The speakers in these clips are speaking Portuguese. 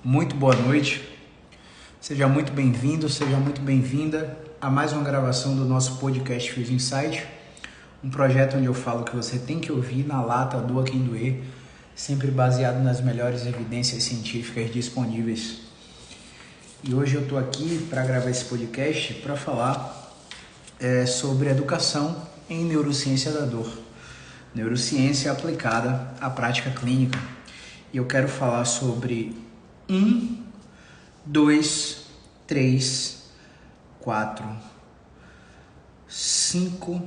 Muito boa noite, seja muito bem-vindo, seja muito bem-vinda a mais uma gravação do nosso podcast Fizz Insight, um projeto onde eu falo que você tem que ouvir na lata, doa quem doer, sempre baseado nas melhores evidências científicas disponíveis. E hoje eu estou aqui para gravar esse podcast para falar sobre educação em neurociência da dor, neurociência aplicada à prática clínica. E eu quero falar sobre 2, 3, 4, 5,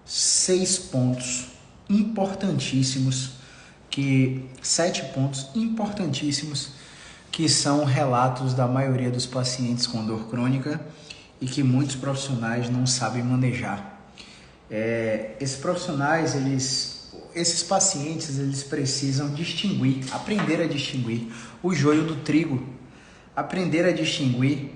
6 pontos importantíssimos, 7 pontos importantíssimos que são relatos da maioria dos pacientes com dor crônica e que muitos profissionais não sabem manejar. Esses pacientes, eles precisam aprender a distinguir o joio do trigo, aprender a distinguir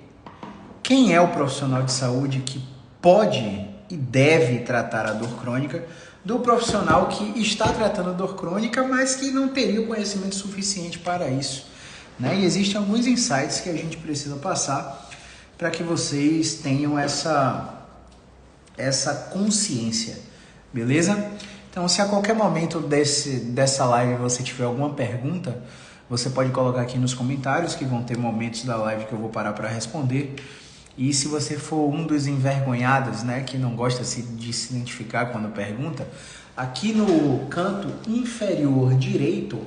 quem é o profissional de saúde que pode e deve tratar a dor crônica do profissional que está tratando a dor crônica, mas que não teria o conhecimento suficiente para isso, né? E existem alguns insights que a gente precisa passar para que vocês tenham essa consciência, beleza? Então, se a qualquer momento dessa live você tiver alguma pergunta, você pode colocar aqui nos comentários, que vão ter momentos da live que eu vou parar para responder. E se você for um dos envergonhados, né, que não gosta de se identificar quando pergunta, aqui no canto inferior direito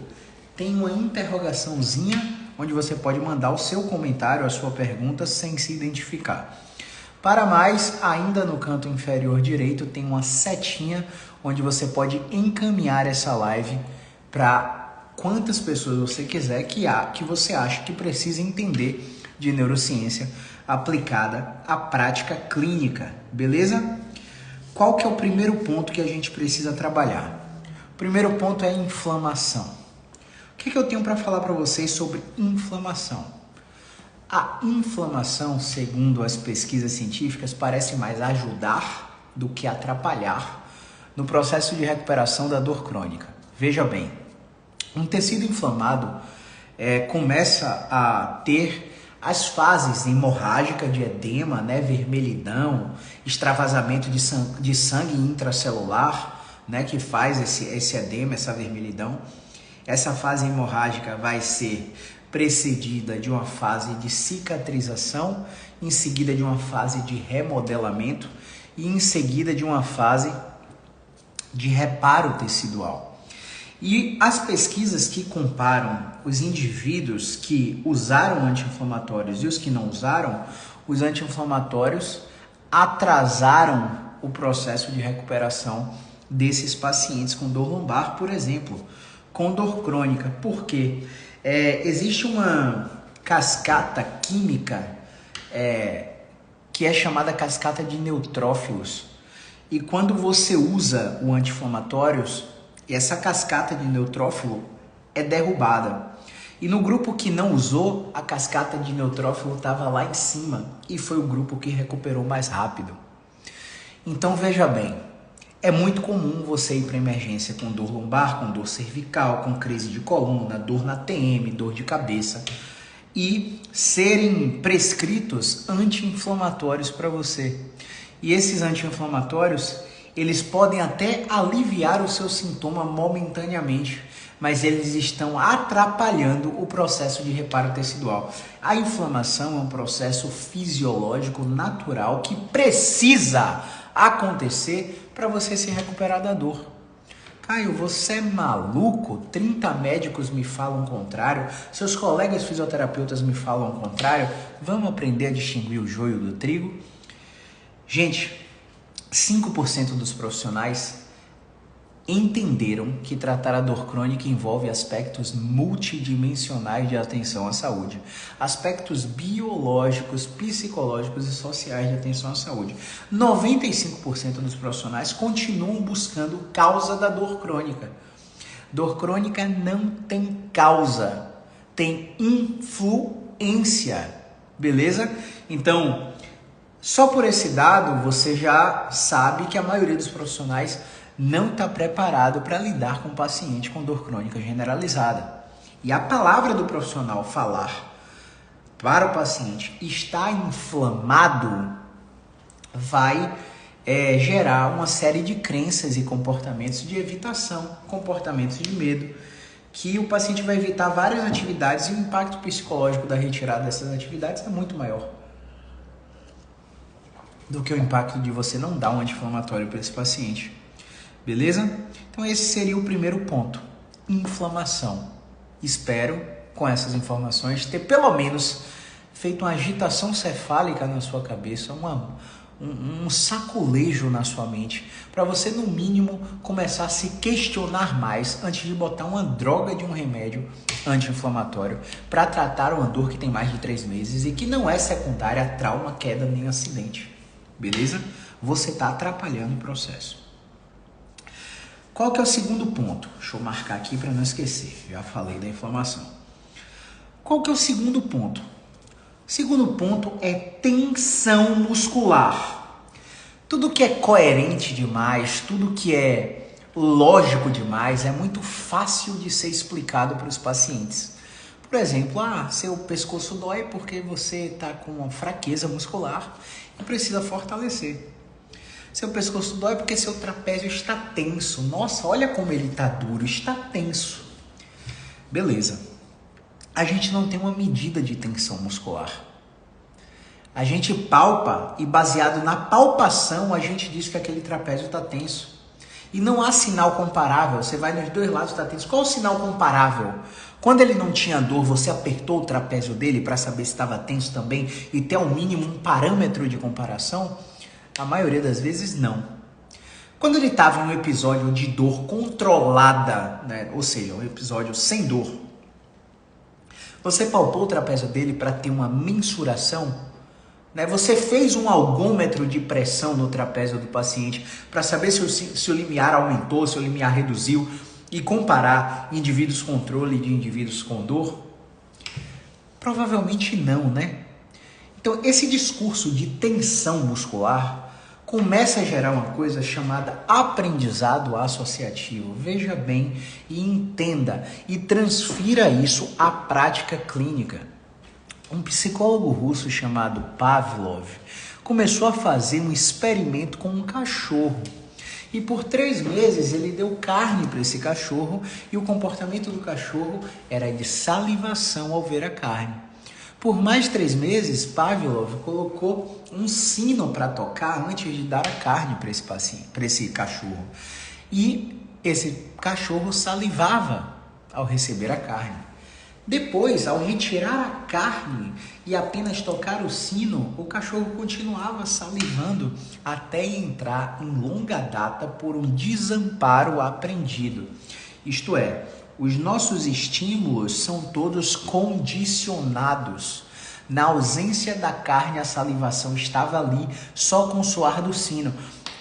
tem uma interrogaçãozinha onde você pode mandar o seu comentário, a sua pergunta, sem se identificar. Para mais, ainda no canto inferior direito tem uma setinha onde você pode encaminhar essa live para quantas pessoas você quiser que você acha que precisa entender de neurociência aplicada à prática clínica, beleza? Qual que é o primeiro ponto que a gente precisa trabalhar? O primeiro ponto é inflamação. O que eu tenho para falar para vocês sobre inflamação? A inflamação, segundo as pesquisas científicas, parece mais ajudar do que atrapalhar no processo de recuperação da dor crônica. Veja bem, um tecido inflamado começa a ter as fases hemorrágica de edema, né, vermelhidão, extravasamento de sangue intracelular, né, que faz esse edema, essa vermelhidão. Essa fase hemorrágica vai ser precedida de uma fase de cicatrização, em seguida de uma fase de remodelamento e em seguida de uma fase de reparo tecidual. E as pesquisas que comparam os indivíduos que usaram anti-inflamatórios e os que não usaram, os anti-inflamatórios atrasaram o processo de recuperação desses pacientes com dor lombar, por exemplo, com dor crônica. Por quê? Existe uma cascata química que é chamada cascata de neutrófilos. E quando você usa o anti-inflamatórios, essa cascata de neutrófilo é derrubada. E no grupo que não usou, a cascata de neutrófilo estava lá em cima e foi o grupo que recuperou mais rápido. Então veja bem, é muito comum você ir para emergência com dor lombar, com dor cervical, com crise de coluna, dor na TM, dor de cabeça e serem prescritos anti-inflamatórios para você. E esses anti-inflamatórios, eles podem até aliviar o seu sintoma momentaneamente, mas eles estão atrapalhando o processo de reparo tecidual. A inflamação é um processo fisiológico natural que precisa acontecer para você se recuperar da dor. Caio, você é maluco? 30 médicos me falam o contrário, seus colegas fisioterapeutas me falam o contrário. Vamos aprender a distinguir o joio do trigo? Gente, 5% dos profissionais entenderam que tratar a dor crônica envolve aspectos multidimensionais de atenção à saúde, aspectos biológicos, psicológicos e sociais de atenção à saúde. 95% dos profissionais continuam buscando causa da dor crônica. Dor crônica não tem causa, tem influência, beleza? Então, só por esse dado, você já sabe que a maioria dos profissionais não está preparado para lidar com um paciente com dor crônica generalizada. E a palavra do profissional falar para o paciente está inflamado, vai gerar uma série de crenças e comportamentos de evitação, comportamentos de medo, que o paciente vai evitar várias atividades e o impacto psicológico da retirada dessas atividades é muito maior do que o impacto de você não dar um anti-inflamatório para esse paciente. Beleza? Então esse seria o primeiro ponto, inflamação. Espero, com essas informações, ter pelo menos feito uma agitação cefálica na sua cabeça, um saculejo na sua mente, para você, no mínimo, começar a se questionar mais antes de botar uma droga de um remédio anti-inflamatório para tratar uma dor que tem mais de 3 meses e que não é secundária a trauma, queda nem acidente. Beleza? Você está atrapalhando o processo. Qual que é o segundo ponto? Deixa eu marcar aqui para não esquecer. Já falei da inflamação. Qual que é o segundo ponto? O segundo ponto é tensão muscular. Tudo que é coerente demais, tudo que é lógico demais, é muito fácil de ser explicado para os pacientes. Por exemplo, seu pescoço dói porque você está com uma fraqueza muscular e precisa fortalecer. Seu pescoço dói porque seu trapézio está tenso. Nossa, olha como ele está duro, está tenso. Beleza. A gente não tem uma medida de tensão muscular. A gente palpa e baseado na palpação a gente diz que aquele trapézio está tenso. E não há sinal comparável, você vai nos dois lados, está tenso. Qual o sinal comparável? Quando ele não tinha dor, você apertou o trapézio dele para saber se estava tenso também e ter ao mínimo um parâmetro de comparação? A maioria das vezes não. Quando ele estava em um episódio de dor controlada, né? Ou seja, um episódio sem dor, você palpou o trapézio dele para ter uma mensuração, né? Você fez um algômetro de pressão no trapézio do paciente para saber se o limiar aumentou, se o limiar reduziu e comparar indivíduos controle de indivíduos com dor? Provavelmente não, né? Então, esse discurso de tensão muscular começa a gerar uma coisa chamada aprendizado associativo. Veja bem e entenda e transfira isso à prática clínica. Um psicólogo russo chamado Pavlov começou a fazer um experimento com um cachorro. E por 3 meses ele deu carne para esse cachorro e o comportamento do cachorro era de salivação ao ver a carne. Por mais 3 meses, Pavlov colocou um sino para tocar antes de dar a carne para esse paciente, para esse cachorro. E esse cachorro salivava ao receber a carne. Depois, ao retirar a carne e apenas tocar o sino, o cachorro continuava salivando até entrar em longa data por um desamparo aprendido. Isto é, os nossos estímulos são todos condicionados. Na ausência da carne, a salivação estava ali só com o soar do sino.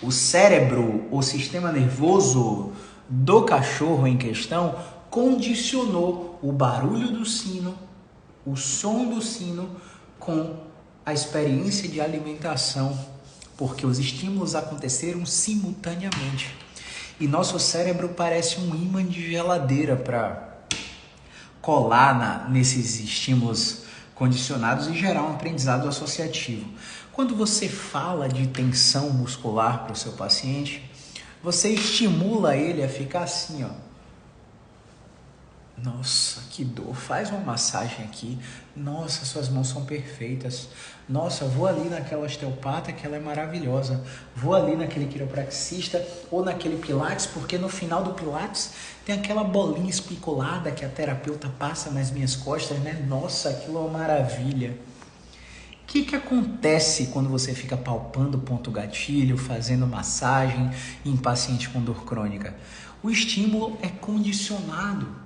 O cérebro, o sistema nervoso do cachorro em questão, condicionou o barulho do sino, o som do sino com a experiência de alimentação, porque os estímulos aconteceram simultaneamente. E nosso cérebro parece um ímã de geladeira para colar nesses estímulos condicionados e gerar um aprendizado associativo. Quando você fala de tensão muscular para o seu paciente, você estimula ele a ficar assim, ó. Nossa, que dor, faz uma massagem aqui. Nossa, suas mãos são perfeitas. Nossa, vou ali naquela osteopata que ela é maravilhosa. Vou ali naquele quiropraxista ou naquele pilates, porque no final do pilates tem aquela bolinha especulada que a terapeuta passa nas minhas costas, né? Nossa, aquilo é uma maravilha. O que acontece quando você fica palpando ponto gatilho, fazendo massagem em paciente com dor crônica? O estímulo é condicionado.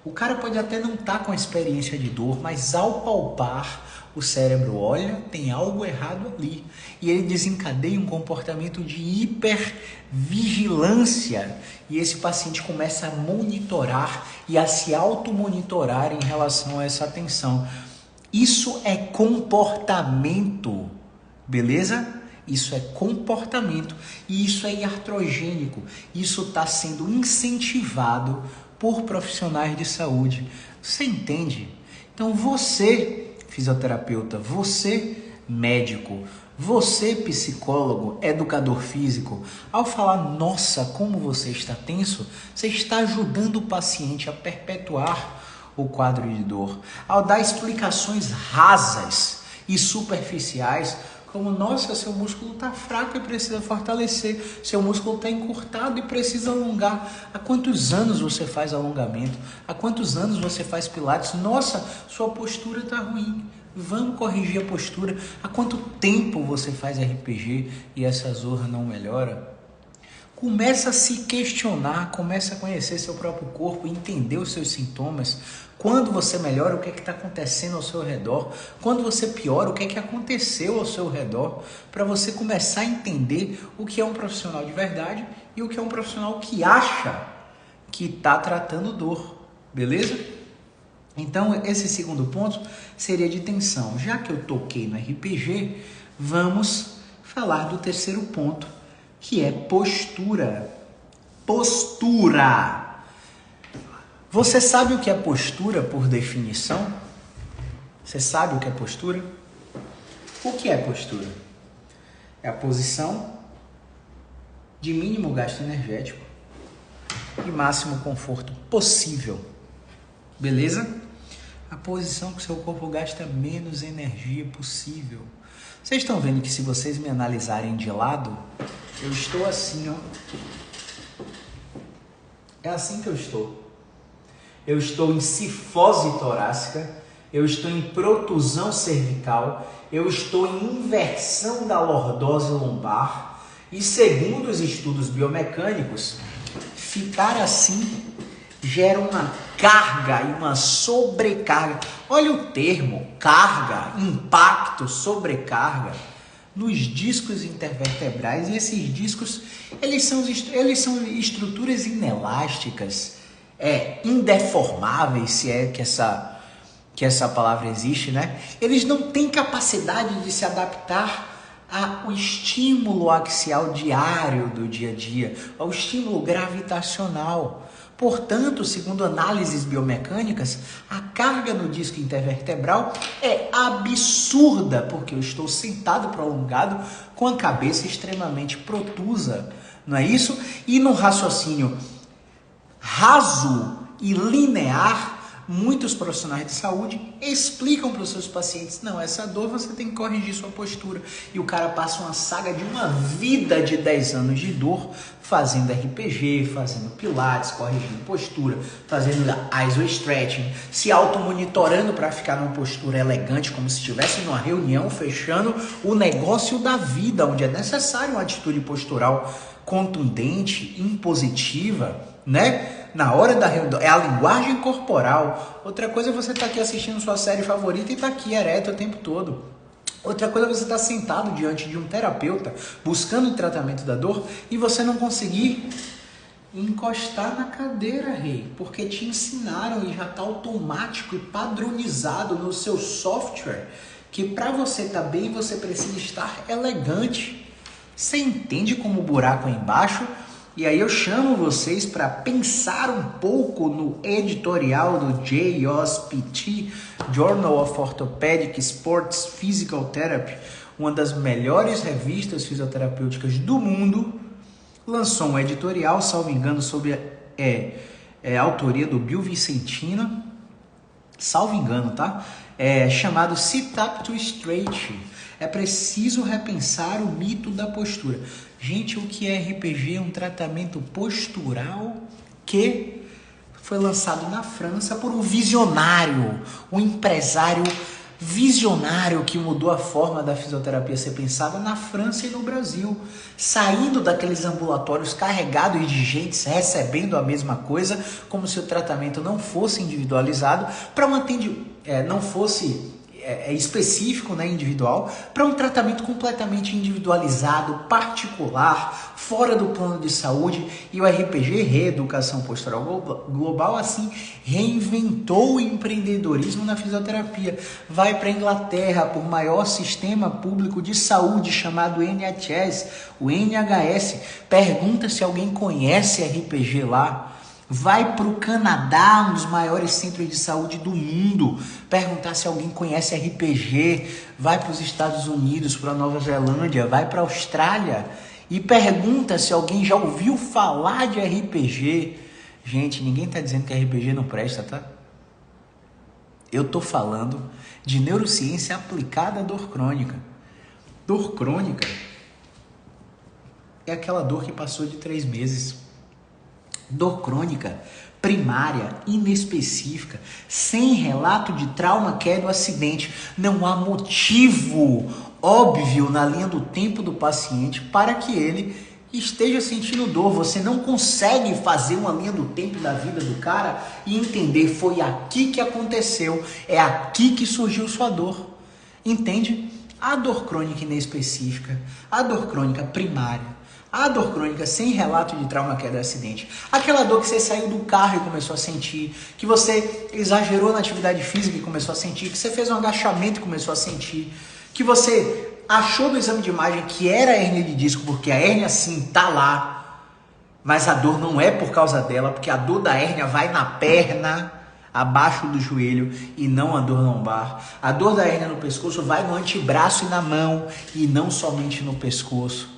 O cara pode até não estar com a experiência de dor, mas ao palpar, o cérebro olha, tem algo errado ali. E ele desencadeia um comportamento de hipervigilância. E esse paciente começa a monitorar e a se automonitorar em relação a essa tensão. Isso é comportamento, beleza? Isso é comportamento e isso é iatrogênico. Isso está sendo incentivado por profissionais de saúde. Você entende? Então você fisioterapeuta, você, médico, você, psicólogo, educador físico, ao falar, nossa, como você está tenso, você está ajudando o paciente a perpetuar o quadro de dor. Ao dar explicações rasas e superficiais, como, nossa, seu músculo está fraco e precisa fortalecer, seu músculo está encurtado e precisa alongar. Há quantos anos você faz alongamento? Há quantos anos você faz pilates? Nossa, sua postura está ruim. Vamos corrigir a postura. Há quanto tempo você faz RPG e essa zorra não melhora? Começa a se questionar, começa a conhecer seu próprio corpo, entender os seus sintomas. Quando você melhora, o que é que está acontecendo ao seu redor? Quando você piora, o que é que aconteceu ao seu redor? Para você começar a entender o que é um profissional de verdade e o que é um profissional que acha que está tratando dor, beleza? Então, esse segundo ponto seria de tensão. Já que eu toquei no RPG, vamos falar do terceiro ponto, que é postura. Postura! Você sabe o que é postura por definição? Você sabe o que é postura? O que é postura? É a posição de mínimo gasto energético e máximo conforto possível. Beleza? A posição que seu corpo gasta menos energia possível. Vocês estão vendo que se vocês me analisarem de lado, eu estou assim, ó. É assim que eu estou. Eu estou em cifose torácica, eu estou em protusão cervical, eu estou em inversão da lordose lombar e, segundo os estudos biomecânicos, ficar assim gera uma carga e uma sobrecarga. Olha o termo, carga, impacto, sobrecarga nos discos intervertebrais, e esses discos, eles são estruturas inelásticas, indeformáveis, se é que essa palavra existe, né? Eles não têm capacidade de se adaptar ao estímulo axial diário do dia a dia, ao estímulo gravitacional. Portanto, segundo análises biomecânicas, a carga no disco intervertebral é absurda, porque eu estou sentado prolongado com a cabeça extremamente protusa, não é isso? E no raciocínio raso e linear, muitos profissionais de saúde explicam para os seus pacientes, não, essa dor você tem que corrigir sua postura. E o cara passa uma saga de uma vida de 10 anos de dor, fazendo RPG, fazendo pilates, corrigindo postura, fazendo iso stretching, se automonitorando para ficar numa postura elegante, como se estivesse numa reunião, fechando o negócio da vida, onde é necessário uma atitude postural contundente, impositiva, né? Na hora da reunião, é a linguagem corporal. Outra coisa é você estar aqui assistindo sua série favorita e estar aqui ereto o tempo todo. Outra coisa é você estar sentado diante de um terapeuta, buscando o tratamento da dor, e você não conseguir encostar na cadeira, rei, porque te ensinaram e já está automático e padronizado no seu software que para você estar bem, você precisa estar elegante. Você entende como o buraco é embaixo? E aí eu chamo vocês para pensar um pouco no editorial do JOSPT, Journal of Orthopedic Sports Physical Therapy, uma das melhores revistas fisioterapêuticas do mundo, lançou um editorial, salvo engano, sobre a autoria do Bill Vicentino, salvo engano, tá? Chamado Sit Up to Straight. É preciso repensar o mito da postura. Gente, o que é RPG? É um tratamento postural que foi lançado na França por um visionário, um empresário visionário que mudou a forma da fisioterapia ser pensada na França e no Brasil, saindo daqueles ambulatórios carregados de gente recebendo a mesma coisa, como se o tratamento não fosse individualizado, para um atendimento, não fosse específico, né, individual, para um tratamento completamente individualizado, particular, fora do plano de saúde. E o RPG, Reeducação Postural Global, assim, reinventou o empreendedorismo na fisioterapia. Vai para a Inglaterra por maior sistema público de saúde chamado NHS, o NHS. Pergunta se alguém conhece RPG lá. Vai para o Canadá, um dos maiores centros de saúde do mundo, perguntar se alguém conhece RPG. Vai para os Estados Unidos, para a Nova Zelândia, vai para a Austrália e pergunta se alguém já ouviu falar de RPG. Gente, ninguém está dizendo que RPG não presta, tá? Eu estou falando de neurociência aplicada à dor crônica. Dor crônica é aquela dor que passou de 3 meses. Dor crônica primária, inespecífica, sem relato de trauma, queda ou acidente. Não há motivo óbvio na linha do tempo do paciente para que ele esteja sentindo dor. Você não consegue fazer uma linha do tempo da vida do cara e entender, foi aqui que aconteceu, é aqui que surgiu sua dor. Entende? A dor crônica inespecífica, a dor crônica primária, a dor crônica sem relato de trauma, queda, acidente. Aquela dor que você saiu do carro e começou a sentir, que você exagerou na atividade física e começou a sentir, que você fez um agachamento e começou a sentir, que você achou no exame de imagem que era hérnia de disco, porque a hérnia sim tá lá, mas a dor não é por causa dela, porque a dor da hérnia vai na perna, abaixo do joelho, e não a dor lombar. A dor da hérnia no pescoço vai no antebraço e na mão, e não somente no pescoço.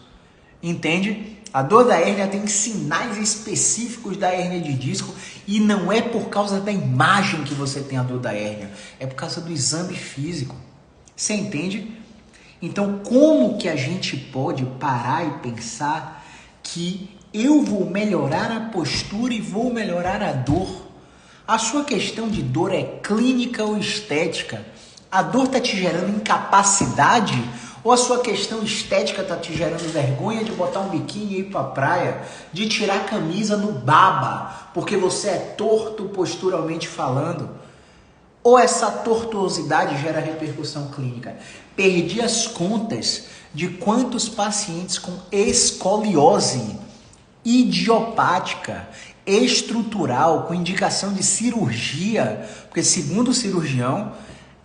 Entende? A dor da hérnia tem sinais específicos da hérnia de disco e não é por causa da imagem que você tem a dor da hérnia, é por causa do exame físico. Você entende? Então, como que a gente pode parar e pensar que eu vou melhorar a postura e vou melhorar a dor? A sua questão de dor é clínica ou estética? A dor está te gerando incapacidade? Ou a sua questão estética está te gerando vergonha de botar um biquíni e ir para a praia, de tirar a camisa no baba, porque você é torto posturalmente falando? Ou essa tortuosidade gera repercussão clínica? Perdi as contas de quantos pacientes com escoliose idiopática, estrutural, com indicação de cirurgia, porque segundo o cirurgião,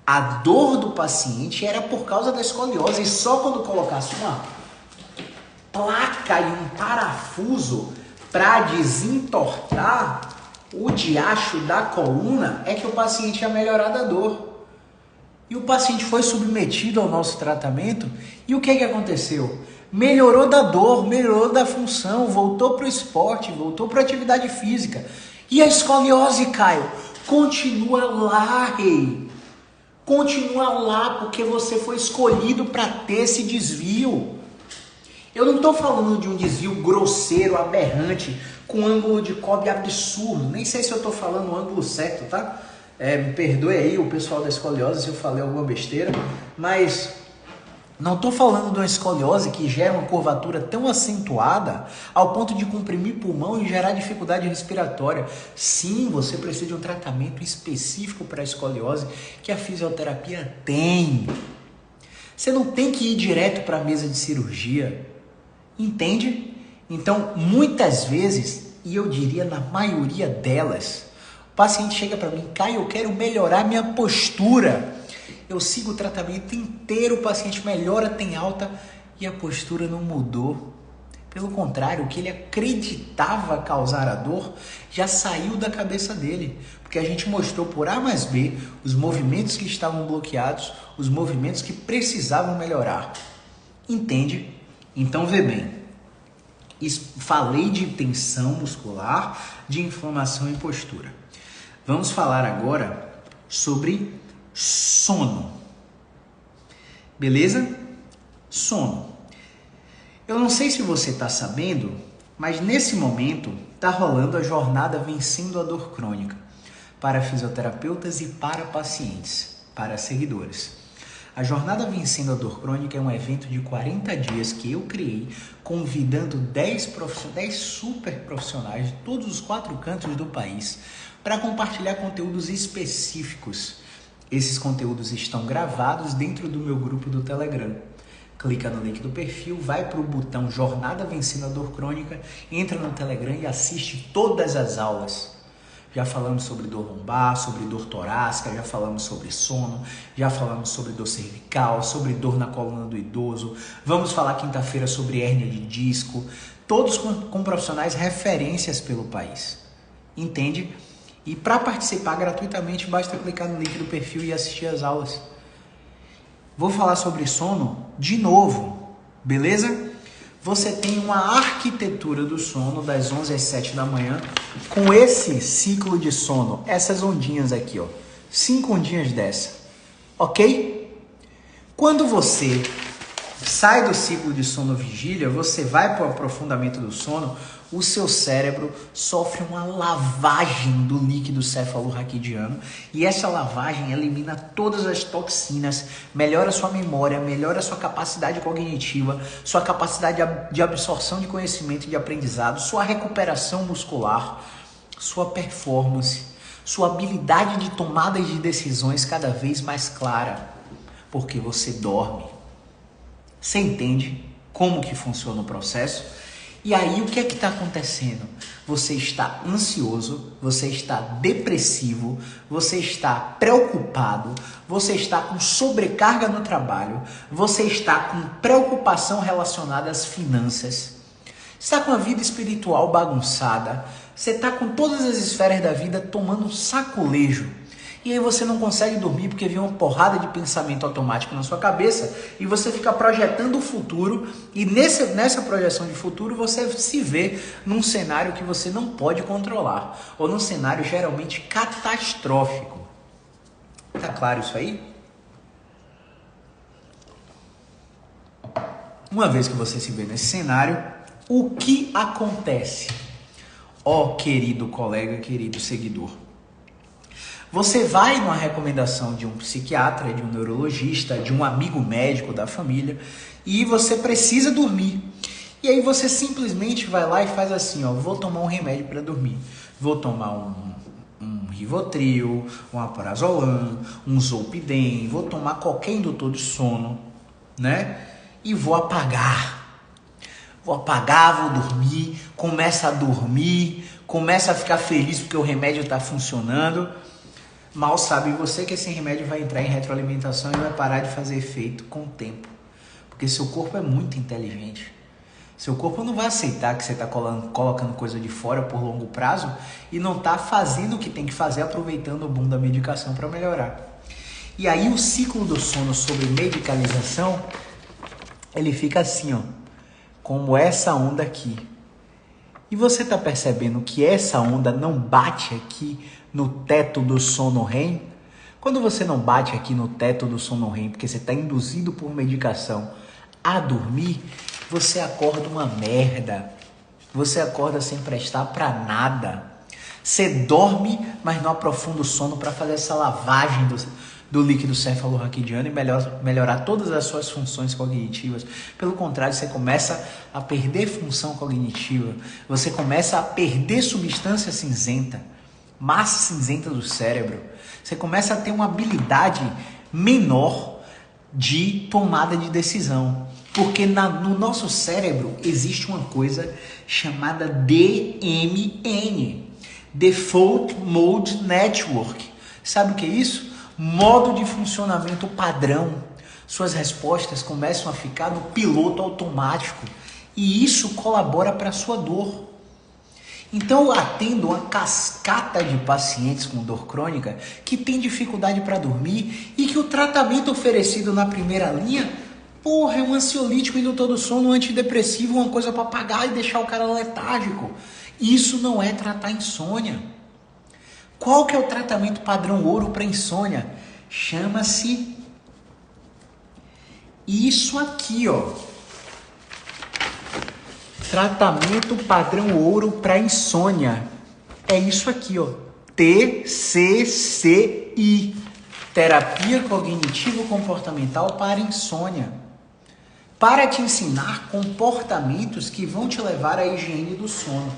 a dor do paciente era por causa da escoliose, e só quando colocasse uma placa e um parafuso para desentortar o diacho da coluna é que o paciente ia melhorar da dor. E o paciente foi submetido ao nosso tratamento e o que aconteceu? Melhorou da dor, melhorou da função, voltou para o esporte, voltou para a atividade física. E a escoliose, Caio, continua lá, rei. Continua lá porque você foi escolhido para ter esse desvio. Eu não estou falando de um desvio grosseiro, aberrante, com ângulo de Cobb absurdo. Nem sei se eu estou falando o ângulo certo, tá? Me perdoe aí o pessoal da escoliose se eu falei alguma besteira, mas não estou falando de uma escoliose que gera uma curvatura tão acentuada ao ponto de comprimir pulmão e gerar dificuldade respiratória. Sim, você precisa de um tratamento específico para a escoliose que a fisioterapia tem. Você não tem que ir direto para a mesa de cirurgia, entende? Então, muitas vezes, e eu diria na maioria delas, o paciente chega para mim, Caio, eu quero melhorar minha postura. Eu sigo o tratamento inteiro, o paciente melhora, tem alta e a postura não mudou. Pelo contrário, o que ele acreditava causar a dor já saiu da cabeça dele. Porque a gente mostrou por A mais B os movimentos que estavam bloqueados, os movimentos que precisavam melhorar. Entende? Então vê bem. Falei de tensão muscular, de inflamação e postura. Vamos falar agora sobre sono. Beleza? Sono. Eu não sei se você está sabendo, mas nesse momento está rolando a jornada Vencendo a Dor Crônica para fisioterapeutas e para pacientes, para seguidores. A jornada Vencendo a Dor Crônica é um evento de 40 dias que eu criei, convidando 10 super profissionais de todos os 4 cantos do país para compartilhar conteúdos específicos. Esses conteúdos estão gravados dentro do meu grupo do Telegram. Clica no link do perfil, vai para o botão Jornada Vencendo a Dor Crônica, entra no Telegram e assiste todas as aulas. Já falamos sobre dor lombar, sobre dor torácica, já falamos sobre sono, já falamos sobre dor cervical, sobre dor na coluna do idoso. Vamos falar quinta-feira sobre hérnia de disco, todos com profissionais referências pelo país. Entende? E para participar gratuitamente, basta clicar no link do perfil e assistir às aulas. Vou falar sobre sono de novo, beleza? Você tem uma arquitetura do sono das 11 às 7 da manhã com esse ciclo de sono, essas ondinhas aqui, ó. 5 ondinhas dessa, ok? Quando você sai do ciclo de sono vigília, você vai para o aprofundamento do sono, o seu cérebro sofre uma lavagem do líquido cefalorraquidiano e essa lavagem elimina todas as toxinas, melhora sua memória, melhora sua capacidade cognitiva, sua capacidade de absorção de conhecimento e de aprendizado, sua recuperação muscular, sua performance, sua habilidade de tomada de decisões cada vez mais clara, porque você dorme. Você entende como que funciona o processo? E aí o que é que está acontecendo? Você está ansioso, você está depressivo, você está preocupado, você está com sobrecarga no trabalho, você está com preocupação relacionada às finanças, está com a vida espiritual bagunçada, você está com todas as esferas da vida tomando um sacolejo. E aí você não consegue dormir porque vem uma porrada de pensamento automático na sua cabeça e você fica projetando o futuro e nessa projeção de futuro você se vê num cenário que você não pode controlar ou num cenário geralmente catastrófico. Tá claro isso aí? Uma vez que você se vê nesse cenário, o que acontece? Ó, querido colega, querido seguidor. Você vai numa recomendação de um psiquiatra, de um neurologista, de um amigo médico da família e você precisa dormir. E aí você simplesmente vai lá e faz assim, ó, vou tomar um remédio para dormir. Vou tomar um Rivotril, um Alprazolam, um Zolpidem, vou tomar qualquer indutor de sono, né? E vou apagar. Vou dormir, começa a dormir, começa a ficar feliz porque o remédio está funcionando. Mal sabe você que esse remédio vai entrar em retroalimentação e vai parar de fazer efeito com o tempo. Porque seu corpo é muito inteligente. Seu corpo não vai aceitar que você está colocando coisa de fora por longo prazo e não está fazendo o que tem que fazer, aproveitando o boom da medicação para melhorar. E aí o ciclo do sono sobre medicalização, ele fica assim, ó, como essa onda aqui. E você está percebendo que essa onda não bate aqui no teto do sono REM? Quando você não bate aqui no teto do sono REM, porque você está induzido por medicação a dormir, você acorda uma merda. Você acorda sem prestar para nada. Você dorme, mas não aprofunda o sono para fazer essa lavagem do líquido cefalorraquidiano e melhorar todas as suas funções cognitivas. Pelo contrário, você começa a perder função cognitiva. Você começa a perder substância cinzenta, massa cinzenta do cérebro. Você começa a ter uma habilidade menor de tomada de decisão. Porque no nosso cérebro existe uma coisa chamada DMN, Default Mode Network. Sabe o que é isso? Modo de funcionamento padrão. Suas respostas começam a ficar no piloto automático e isso colabora para a sua dor. Então eu atendo uma cascata de pacientes com dor crônica que tem dificuldade para dormir e que o tratamento oferecido na primeira linha, porra, é um ansiolítico, indutor do sono, um antidepressivo, uma coisa para apagar e deixar o cara letárgico. Isso não é tratar insônia. Qual que é o tratamento padrão ouro para insônia? Chama-se isso aqui, ó. Tratamento padrão ouro para insônia. É isso aqui, ó. TCCI. Terapia cognitivo-comportamental para insônia. Para te ensinar comportamentos que vão te levar à higiene do sono.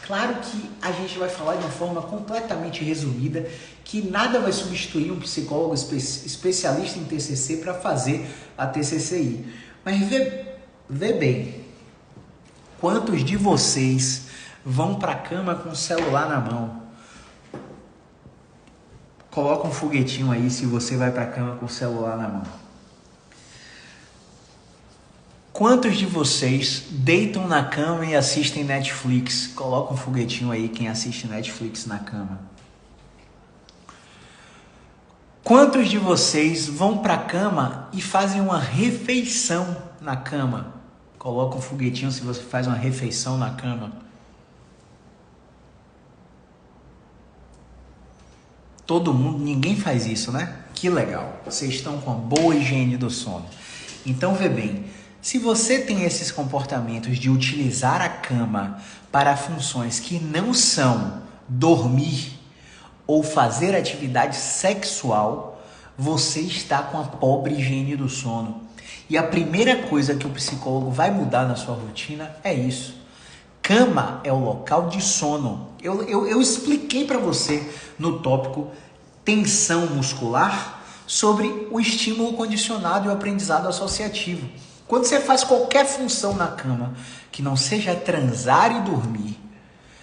Claro que a gente vai falar de uma forma completamente resumida, que nada vai substituir um psicólogo especialista em TCC para fazer a TCCI. Mas vê bem, quantos de vocês vão para a cama com o celular na mão? Coloca um foguetinho aí se você vai para a cama com o celular na mão. Quantos de vocês deitam na cama e assistem Netflix? Coloca um foguetinho aí quem assiste Netflix na cama. Quantos de vocês vão para a cama e fazem uma refeição na cama? Coloca um foguetinho se você faz uma refeição na cama. Todo mundo, ninguém faz isso, né? Que legal. Vocês estão com uma boa higiene do sono. Então, vê bem, se você tem esses comportamentos de utilizar a cama para funções que não são dormir ou fazer atividade sexual, você está com a pobre higiene do sono. E a primeira coisa que o psicólogo vai mudar na sua rotina é isso. Cama é o local de sono. Eu expliquei para você no tópico tensão muscular sobre o estímulo condicionado e o aprendizado associativo. Quando você faz qualquer função na cama que não seja transar e dormir,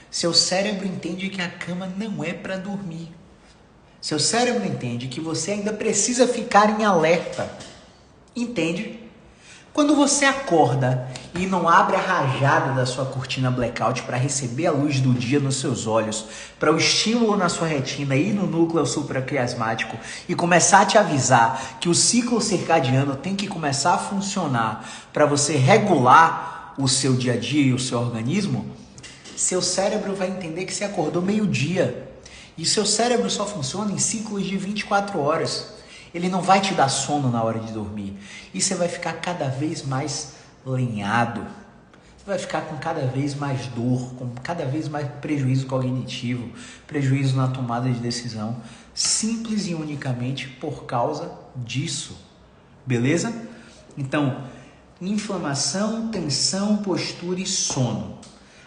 seu cérebro entende que a cama não é para dormir. Seu cérebro entende que você ainda precisa ficar em alerta. Entende? Quando você acorda e não abre a rajada da sua cortina blackout para receber a luz do dia nos seus olhos, para o estímulo na sua retina e no núcleo supraquiasmático e começar a te avisar que o ciclo circadiano tem que começar a funcionar para você regular o seu dia a dia e o seu organismo, seu cérebro vai entender que você acordou meio-dia. E seu cérebro só funciona em ciclos de 24 horas. Ele não vai te dar sono na hora de dormir. E você vai ficar cada vez mais lenhado. Você vai ficar com cada vez mais dor, com cada vez mais prejuízo cognitivo, prejuízo na tomada de decisão, simples e unicamente por causa disso. Beleza? Então, inflamação, tensão, postura e sono.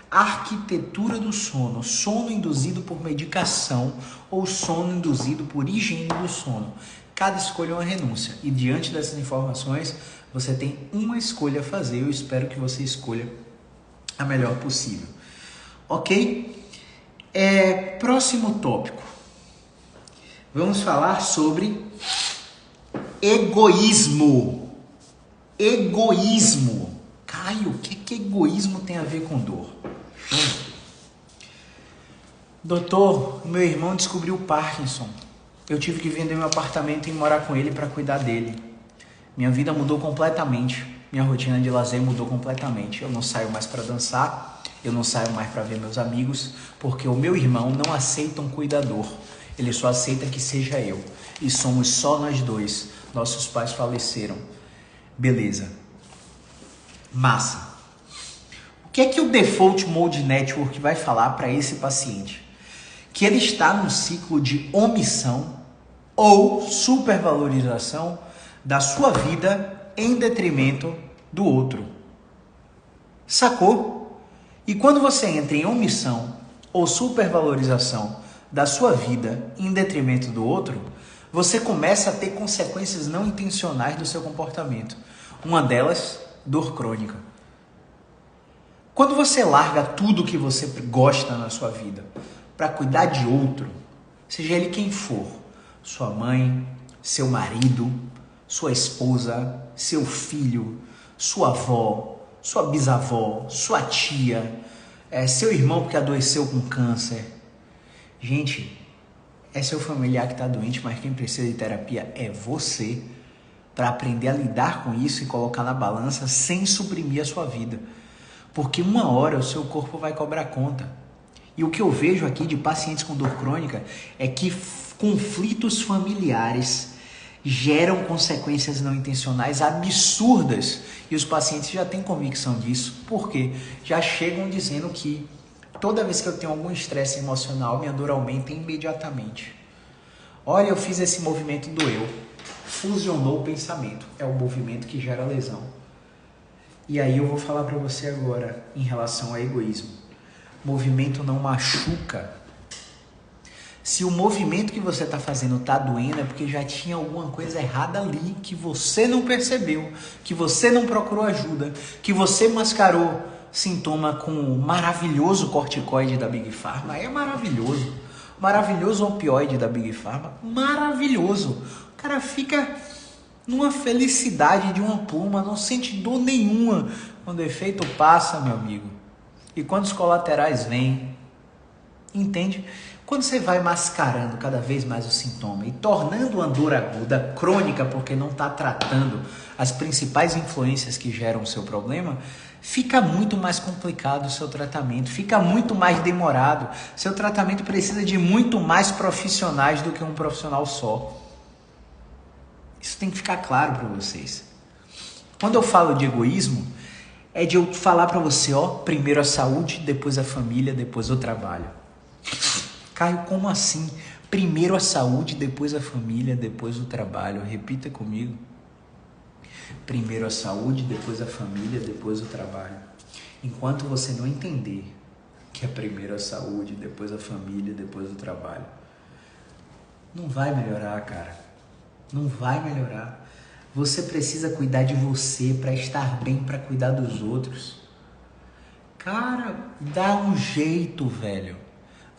Arquitetura do sono, sono induzido por medicação ou sono induzido por higiene do sono. Cada escolha é uma renúncia e diante dessas informações você tem uma escolha a fazer. Eu espero que você escolha a melhor possível. Ok? Próximo tópico. Vamos falar sobre egoísmo. Egoísmo. Caio, o que egoísmo tem a ver com dor? Doutor, meu irmão descobriu Parkinson. Eu tive que vender meu apartamento e morar com ele para cuidar dele. Minha vida mudou completamente. Minha rotina de lazer mudou completamente. Eu não saio mais para dançar. Eu não saio mais para ver meus amigos. Porque o meu irmão não aceita um cuidador. Ele só aceita que seja eu. E somos só nós dois. Nossos pais faleceram. Beleza. Massa. O que é que o Default Mode Network vai falar para esse paciente? Que ele está num ciclo de omissão ou supervalorização da sua vida em detrimento do outro. Sacou? E quando você entra em omissão ou supervalorização da sua vida em detrimento do outro, você começa a ter consequências não intencionais do seu comportamento. Uma delas, dor crônica. Quando você larga tudo que você gosta na sua vida para cuidar de outro, seja ele quem for, sua mãe, seu marido, sua esposa, seu filho, sua avó, sua bisavó, sua tia, seu irmão porque adoeceu com câncer. Gente, é seu familiar que está doente, mas quem precisa de terapia é você, para aprender a lidar com isso e colocar na balança sem suprimir a sua vida. Porque uma hora o seu corpo vai cobrar conta. E o que eu vejo aqui de pacientes com dor crônica é que conflitos familiares geram consequências não intencionais absurdas. E os pacientes já têm convicção disso. Por quê? Já chegam dizendo que toda vez que eu tenho algum estresse emocional, minha dor aumenta imediatamente. Olha, eu fiz esse movimento, doeu. Fusionou o pensamento. É o movimento que gera lesão. E aí eu vou falar para você agora em relação ao egoísmo. Movimento não machuca. Se o movimento que você está fazendo está doendo, é porque já tinha alguma coisa errada ali que você não percebeu, que você não procurou ajuda, que você mascarou sintoma com o maravilhoso corticoide da Big Pharma. É maravilhoso. Maravilhoso opioide da Big Pharma. Maravilhoso. O cara fica numa felicidade de uma pluma, não sente dor nenhuma. Quando o efeito passa, meu amigo, e quando os colaterais vêm, entende? Quando você vai mascarando cada vez mais o sintoma e tornando uma dor aguda crônica porque não está tratando as principais influências que geram o seu problema, fica muito mais complicado o seu tratamento, fica muito mais demorado. Seu tratamento precisa de muito mais profissionais do que um profissional só. Isso tem que ficar claro para vocês. Quando eu falo de egoísmo, é de eu falar para você, ó, primeiro a saúde, depois a família, depois o trabalho. Caio, como assim? Primeiro a saúde, depois a família, depois o trabalho. Repita comigo. Primeiro a saúde, depois a família, depois o trabalho. Enquanto você não entender que é primeiro a saúde, depois a família, depois o trabalho, não vai melhorar, cara. Não vai melhorar. Você precisa cuidar de você para estar bem, para cuidar dos outros. Cara, dá um jeito, velho.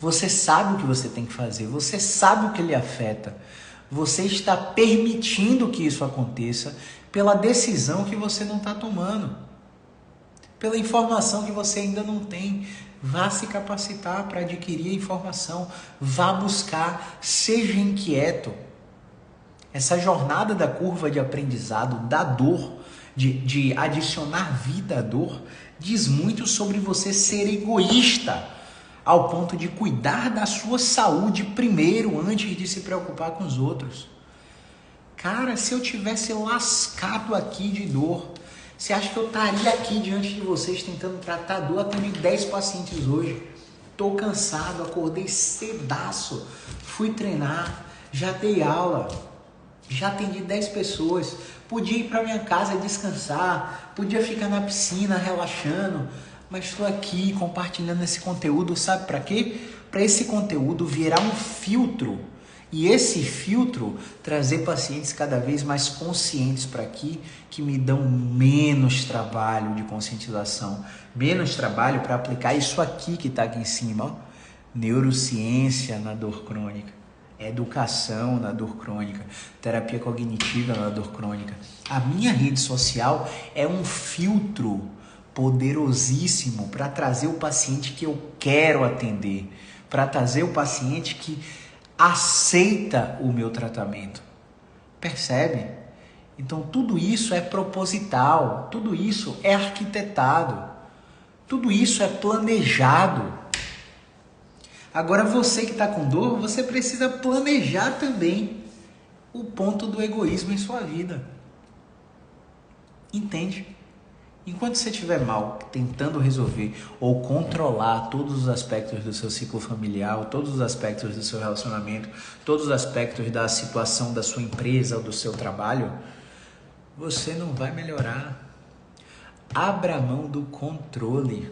Você sabe o que você tem que fazer, você sabe o que lhe afeta. Você está permitindo que isso aconteça pela decisão que você não está tomando, pela informação que você ainda não tem. Vá se capacitar para adquirir a informação, vá buscar, seja inquieto. Essa jornada da curva de aprendizado, da dor, de adicionar vida à dor, diz muito sobre você ser egoísta, ao ponto de cuidar da sua saúde primeiro, antes de se preocupar com os outros. Cara, se eu tivesse lascado aqui de dor, você acha que eu estaria aqui diante de vocês tentando tratar a dor? Atendi 10 pacientes hoje. Tô cansado, acordei cedaço, fui treinar, já dei aula, já atendi 10 pessoas, podia ir para minha casa descansar, podia ficar na piscina relaxando, mas estou aqui compartilhando esse conteúdo, sabe para quê? Para esse conteúdo virar um filtro e esse filtro trazer pacientes cada vez mais conscientes para aqui, que me dão menos trabalho de conscientização, menos trabalho para aplicar isso aqui que está aqui em cima, ó. Neurociência na dor crônica, educação na dor crônica, terapia cognitiva na dor crônica. A minha rede social é um filtro poderosíssimo para trazer o paciente que eu quero atender, para trazer o paciente que aceita o meu tratamento. Percebe? Então tudo isso é proposital, tudo isso é arquitetado, tudo isso é planejado. Agora você que está com dor, você precisa planejar também o ponto do egoísmo em sua vida. Entende? Enquanto você estiver mal, tentando resolver ou controlar todos os aspectos do seu ciclo familiar, todos os aspectos do seu relacionamento, todos os aspectos da situação da sua empresa ou do seu trabalho, você não vai melhorar. Abra a mão do controle.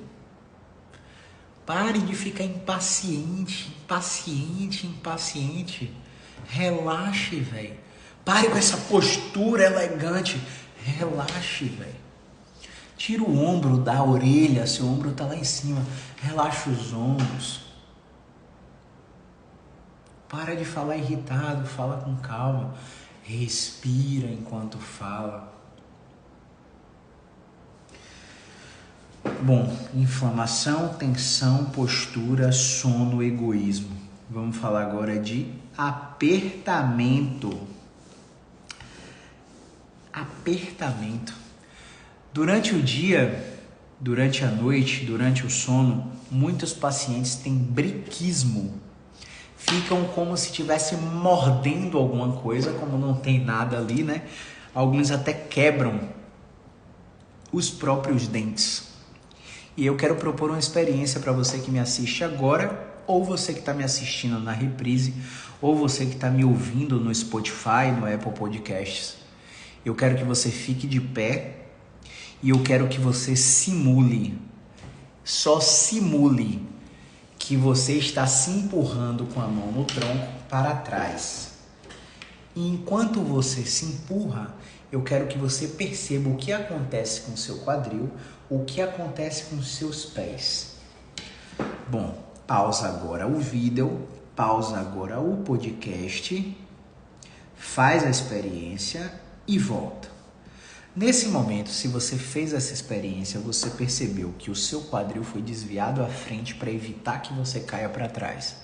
Pare de ficar impaciente. Relaxe, velho. Pare com essa postura elegante. Relaxe, velho. Tira o ombro da orelha, seu ombro está lá em cima. Relaxa os ombros. Para de falar irritado, fala com calma. Respira enquanto fala. Bom, inflamação, tensão, postura, sono, egoísmo. Vamos falar agora de apertamento. Apertamento. Durante o dia, durante a noite, durante o sono, muitos pacientes têm briquismo. Ficam como se estivessem mordendo alguma coisa, como não tem nada ali, né? Alguns até quebram os próprios dentes. E eu quero propor uma experiência para você que me assiste agora, ou você que está me assistindo na reprise, ou você que está me ouvindo no Spotify, no Apple Podcasts. Eu quero que você fique de pé e eu quero que você simule, só simule que você está se empurrando com a mão no tronco para trás. E enquanto você se empurra, eu quero que você perceba o que acontece com o seu quadril, o que acontece com os seus pés. Bom, pausa agora o vídeo, pausa agora o podcast, faz a experiência e volta. Nesse momento, se você fez essa experiência, você percebeu que o seu quadril foi desviado à frente para evitar que você caia para trás.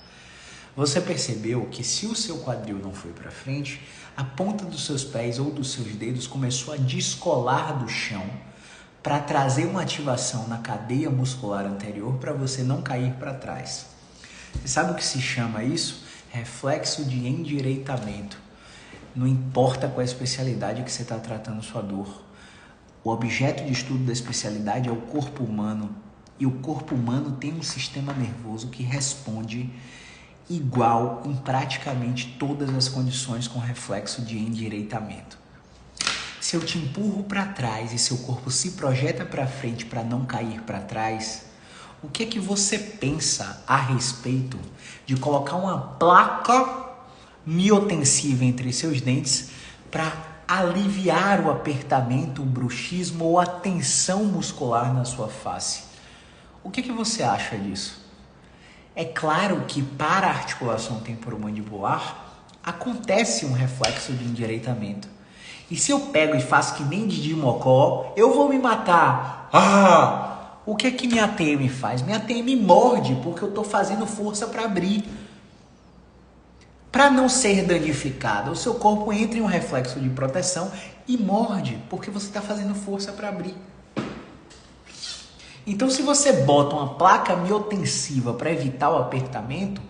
Você percebeu que se o seu quadril não foi para frente, a ponta dos seus pés ou dos seus dedos começou a descolar do chão para trazer uma ativação na cadeia muscular anterior para você não cair para trás. Você sabe o que se chama isso? Reflexo de endireitamento. Não importa qual é a especialidade que você está tratando sua dor. O objeto de estudo da especialidade é o corpo humano. E o corpo humano tem um sistema nervoso que responde igual em praticamente todas as condições com reflexo de endireitamento. Se eu te empurro para trás e seu corpo se projeta para frente para não cair para trás, o que é que você pensa a respeito de colocar uma placa miotensiva entre seus dentes para aliviar o apertamento, o bruxismo ou a tensão muscular na sua face? O que é que você acha disso? É claro que para a articulação temporomandibular acontece um reflexo de endireitamento. E se eu pego e faço que nem Didi Mocó, eu vou me matar. O que é que minha TM faz? Minha TM morde porque eu estou fazendo força para abrir. Para não ser danificado, o seu corpo entra em um reflexo de proteção e morde porque você está fazendo força para abrir. Então, se você bota uma placa miotensiva para evitar o apertamento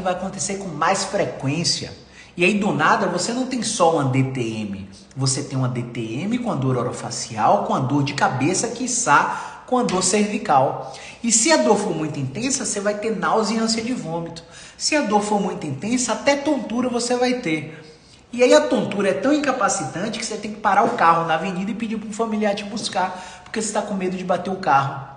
vai acontecer com mais frequência. E aí, do nada, você não tem só uma DTM. Você tem uma DTM com a dor orofacial, com a dor de cabeça, quiçá com a dor cervical. E se a dor for muito intensa, você vai ter náusea e ânsia de vômito. Se a dor for muito intensa, até tontura você vai ter. E aí a tontura é tão incapacitante que você tem que parar o carro na avenida e pedir para um familiar te buscar, porque você está com medo de bater o carro.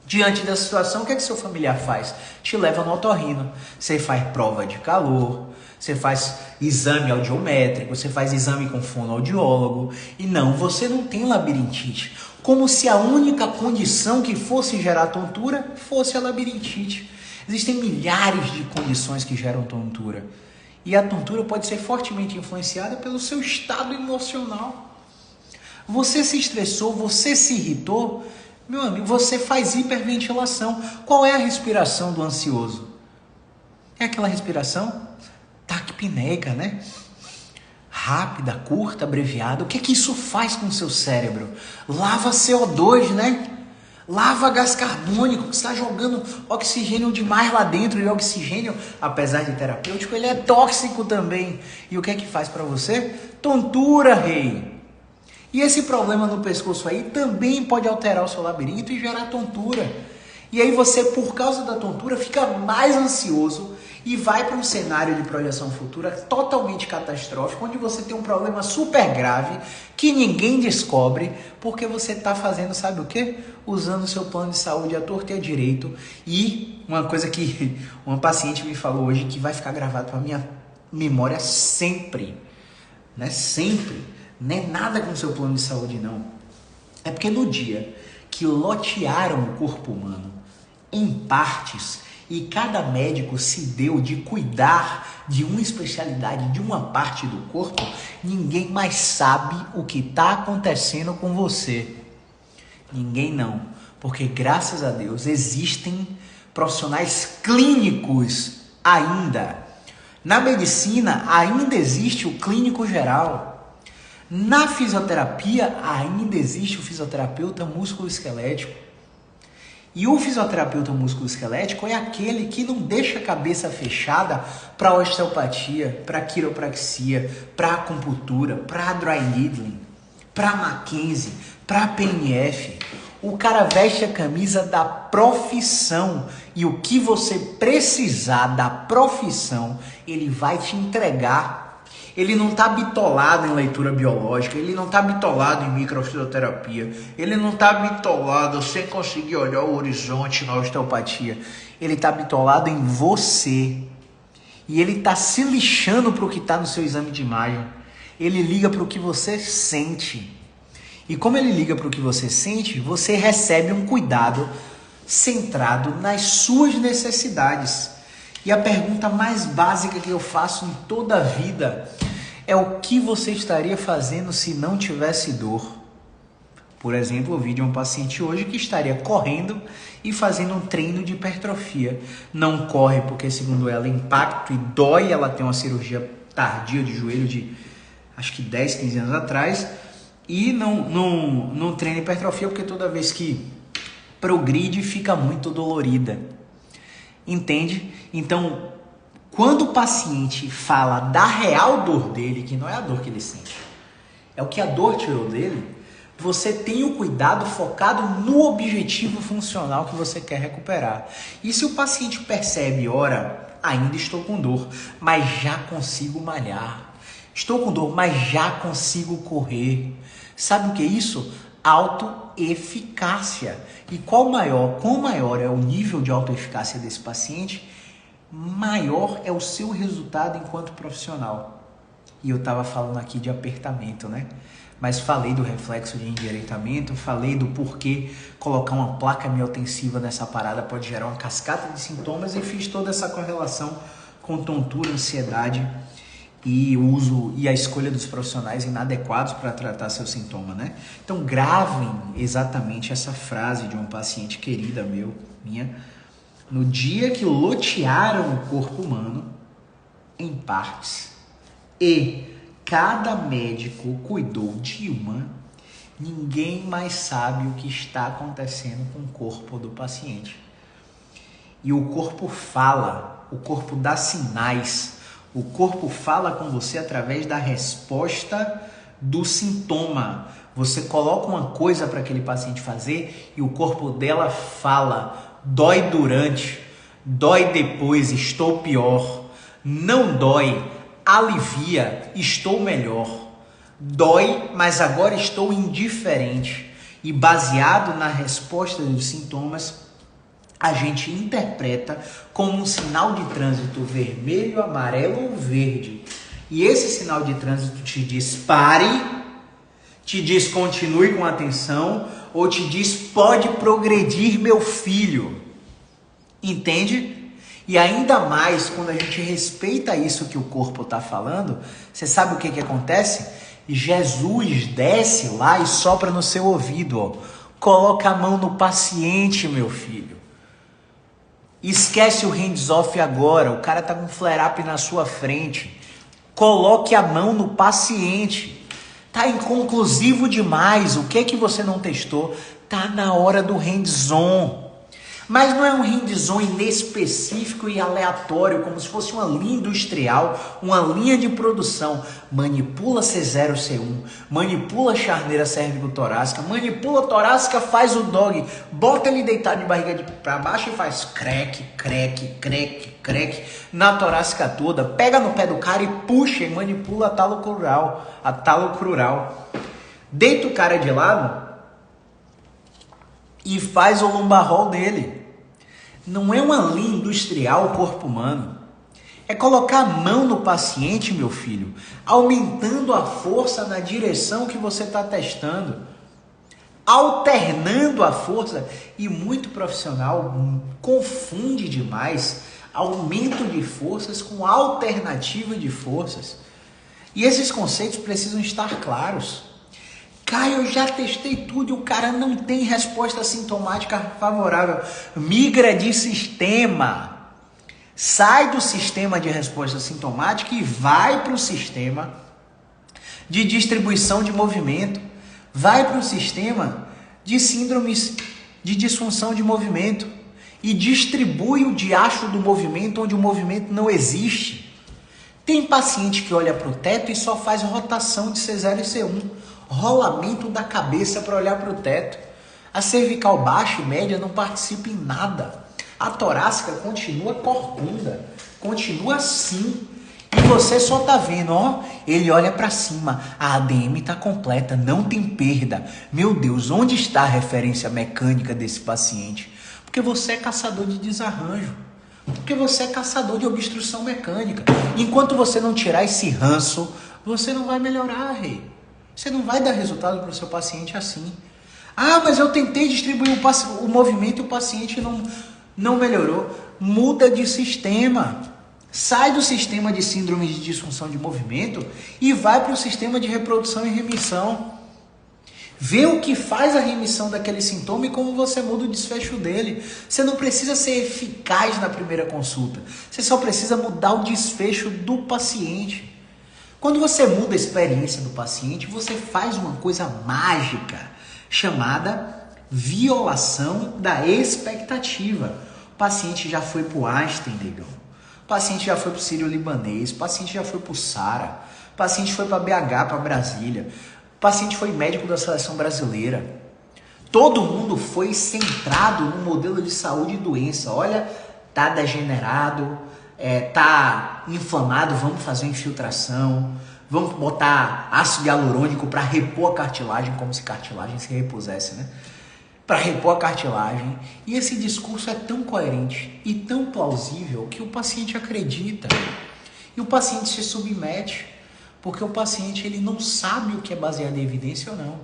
Diante da situação, o que é que seu familiar faz? Te leva no otorrino. Você faz prova de calor, você faz exame audiométrico, você faz exame com fonoaudiólogo. E não, você não tem labirintite. Como se a única condição que fosse gerar tontura fosse a labirintite. Existem milhares de condições que geram tontura. E a tontura pode ser fortemente influenciada pelo seu estado emocional. Você se estressou, você se irritou, meu amigo, você faz hiperventilação. Qual é a respiração do ansioso? É aquela respiração taquipneica, né? Rápida, curta, abreviada. O que é que isso faz com o seu cérebro? Lava CO2, né? Lava gás carbônico, que está jogando oxigênio demais lá dentro. E o oxigênio, apesar de terapêutico, ele é tóxico também. E o que é que faz para você? Tontura, rei. E esse problema no pescoço aí também pode alterar o seu labirinto e gerar tontura. E aí você, por causa da tontura, fica mais ansioso e vai para um cenário de projeção futura totalmente catastrófico, onde você tem um problema super grave que ninguém descobre, porque você está fazendo, sabe o quê? Usando o seu plano de saúde à torta e à direito. E uma coisa que uma paciente me falou hoje, que vai ficar gravado para minha memória sempre, né? Sempre. Não é nada com o seu plano de saúde, não. É porque no dia que lotearam o corpo humano em partes e cada médico se deu de cuidar de uma especialidade, de uma parte do corpo, ninguém mais sabe o que está acontecendo com você. Ninguém não. Porque graças a Deus existem profissionais clínicos ainda. Na medicina ainda existe o clínico geral. Na fisioterapia ainda existe o fisioterapeuta músculo-esquelético. E o fisioterapeuta músculo-esquelético é aquele que não deixa a cabeça fechada para osteopatia, para quiropraxia, para acupuntura, para dry needling, para Mackenzie, para PNF. O cara veste a camisa da profissão e o que você precisar da profissão, ele vai te entregar. Ele não está bitolado em leitura biológica, ele não está bitolado em microfisioterapia, ele não está bitolado sem conseguir olhar o horizonte na osteopatia. Ele está bitolado em você. E ele está se lixando para o que está no seu exame de imagem. Ele liga para o que você sente. E como ele liga para o que você sente, você recebe um cuidado centrado nas suas necessidades. E a pergunta mais básica que eu faço em toda a vida é o que você estaria fazendo se não tivesse dor. Por exemplo, eu vi de um paciente hoje que estaria correndo e fazendo um treino de hipertrofia. Não corre porque, segundo ela, é impacto e dói. Ela tem uma cirurgia tardia de joelho de acho que 10, 15 anos atrás. E não treina hipertrofia porque toda vez que progride fica muito dolorida. Entende? Então, quando o paciente fala da real dor dele, que não é a dor que ele sente, é o que a dor tirou dele, você tem o cuidado focado no objetivo funcional que você quer recuperar. E se o paciente percebe, ora, ainda estou com dor, mas já consigo malhar. Estou com dor, mas já consigo correr. Sabe o que é isso? Autoeficácia. E quão maior é o nível de autoeficácia desse paciente, maior é o seu resultado enquanto profissional. E eu estava falando aqui de apertamento, né? Mas falei do reflexo de endireitamento, falei do porquê colocar uma placa miotensiva nessa parada pode gerar uma cascata de sintomas e fiz toda essa correlação com tontura, ansiedade e o uso e a escolha dos profissionais inadequados para tratar seu sintoma, né? Então gravem exatamente essa frase de um paciente querida minha. No dia que lotearam o corpo humano em partes e cada médico cuidou de uma, ninguém mais sabe o que está acontecendo com o corpo do paciente. E o corpo fala, o corpo dá sinais, o corpo fala com você através da resposta do sintoma. Você coloca uma coisa para aquele paciente fazer e o corpo dela fala, dói durante, dói depois, estou pior, não dói, alivia, estou melhor. Dói, mas agora estou indiferente. E baseado na resposta dos sintomas, a gente interpreta como um sinal de trânsito vermelho, amarelo ou verde. E esse sinal de trânsito te diz pare, te diz continue com atenção, ou te diz pode progredir, meu filho. Entende? E ainda mais quando a gente respeita isso que o corpo está falando, você sabe o que acontece? Jesus desce lá e sopra no seu ouvido, ó. Coloca a mão no paciente, meu filho. Esquece o hands-off agora, o cara tá com um flare-up na sua frente. Coloque a mão no paciente. Tá inconclusivo demais, o que é que você não testou? Tá na hora do hands-on. Mas não é um hands-on inespecífico e aleatório, como se fosse uma linha industrial, uma linha de produção. Manipula C0, C1, manipula a charneira cérvico-torácica, manipula a torácica, faz o dog, bota ele deitado de barriga para baixo e faz creque, creque, creque, creque na torácica toda. Pega no pé do cara e puxa e manipula a talo crural. Deita o cara de lado e faz o lumbar roll dele. Não é uma linha industrial o corpo humano. É colocar a mão no paciente, meu filho, aumentando a força na direção que você está testando, alternando a força. E muito profissional confunde demais aumento de forças com alternativa de forças. E esses conceitos precisam estar claros. Caio, eu já testei tudo e o cara não tem resposta sintomática favorável. Migra de sistema. Sai do sistema de resposta sintomática e vai para o sistema de distribuição de movimento. Vai para o sistema de síndromes de disfunção de movimento. E distribui o diacho do movimento onde o movimento não existe. Tem paciente que olha para o teto e só faz rotação de C0 e C1. Rolamento da cabeça para olhar para o teto. A cervical baixa e média não participa em nada. A torácica continua corcunda, continua assim. E você só tá vendo, ó, ele olha para cima, a ADM tá completa, não tem perda. Meu Deus, onde está a referência mecânica desse paciente? Porque você é caçador de desarranjo. Porque você é caçador de obstrução mecânica. Enquanto você não tirar esse ranço, você não vai melhorar, rei. Você não vai dar resultado para o seu paciente assim. Ah, mas eu tentei distribuir o movimento e o paciente não melhorou. Muda de sistema. Sai do sistema de síndrome de disfunção de movimento e vai para o sistema de reprodução e remissão. Vê o que faz a remissão daquele sintoma e como você muda o desfecho dele. Você não precisa ser eficaz na primeira consulta. Você só precisa mudar o desfecho do paciente. Quando você muda a experiência do paciente, você faz uma coisa mágica chamada violação da expectativa. O paciente já foi para o Einstein, negão. O paciente já foi para o Sírio-Libanês. O paciente já foi para o Sara. O paciente foi para BH, para Brasília. O paciente foi médico da seleção brasileira. Todo mundo foi centrado no modelo de saúde e doença. Olha, tá degenerado, tá inflamado, vamos fazer infiltração, vamos botar ácido hialurônico para repor a cartilagem, como se cartilagem se repusesse, né? Para repor a cartilagem. E esse discurso é tão coerente e tão plausível que o paciente acredita. E o paciente se submete, porque o paciente ele não sabe o que é baseado em evidência ou não.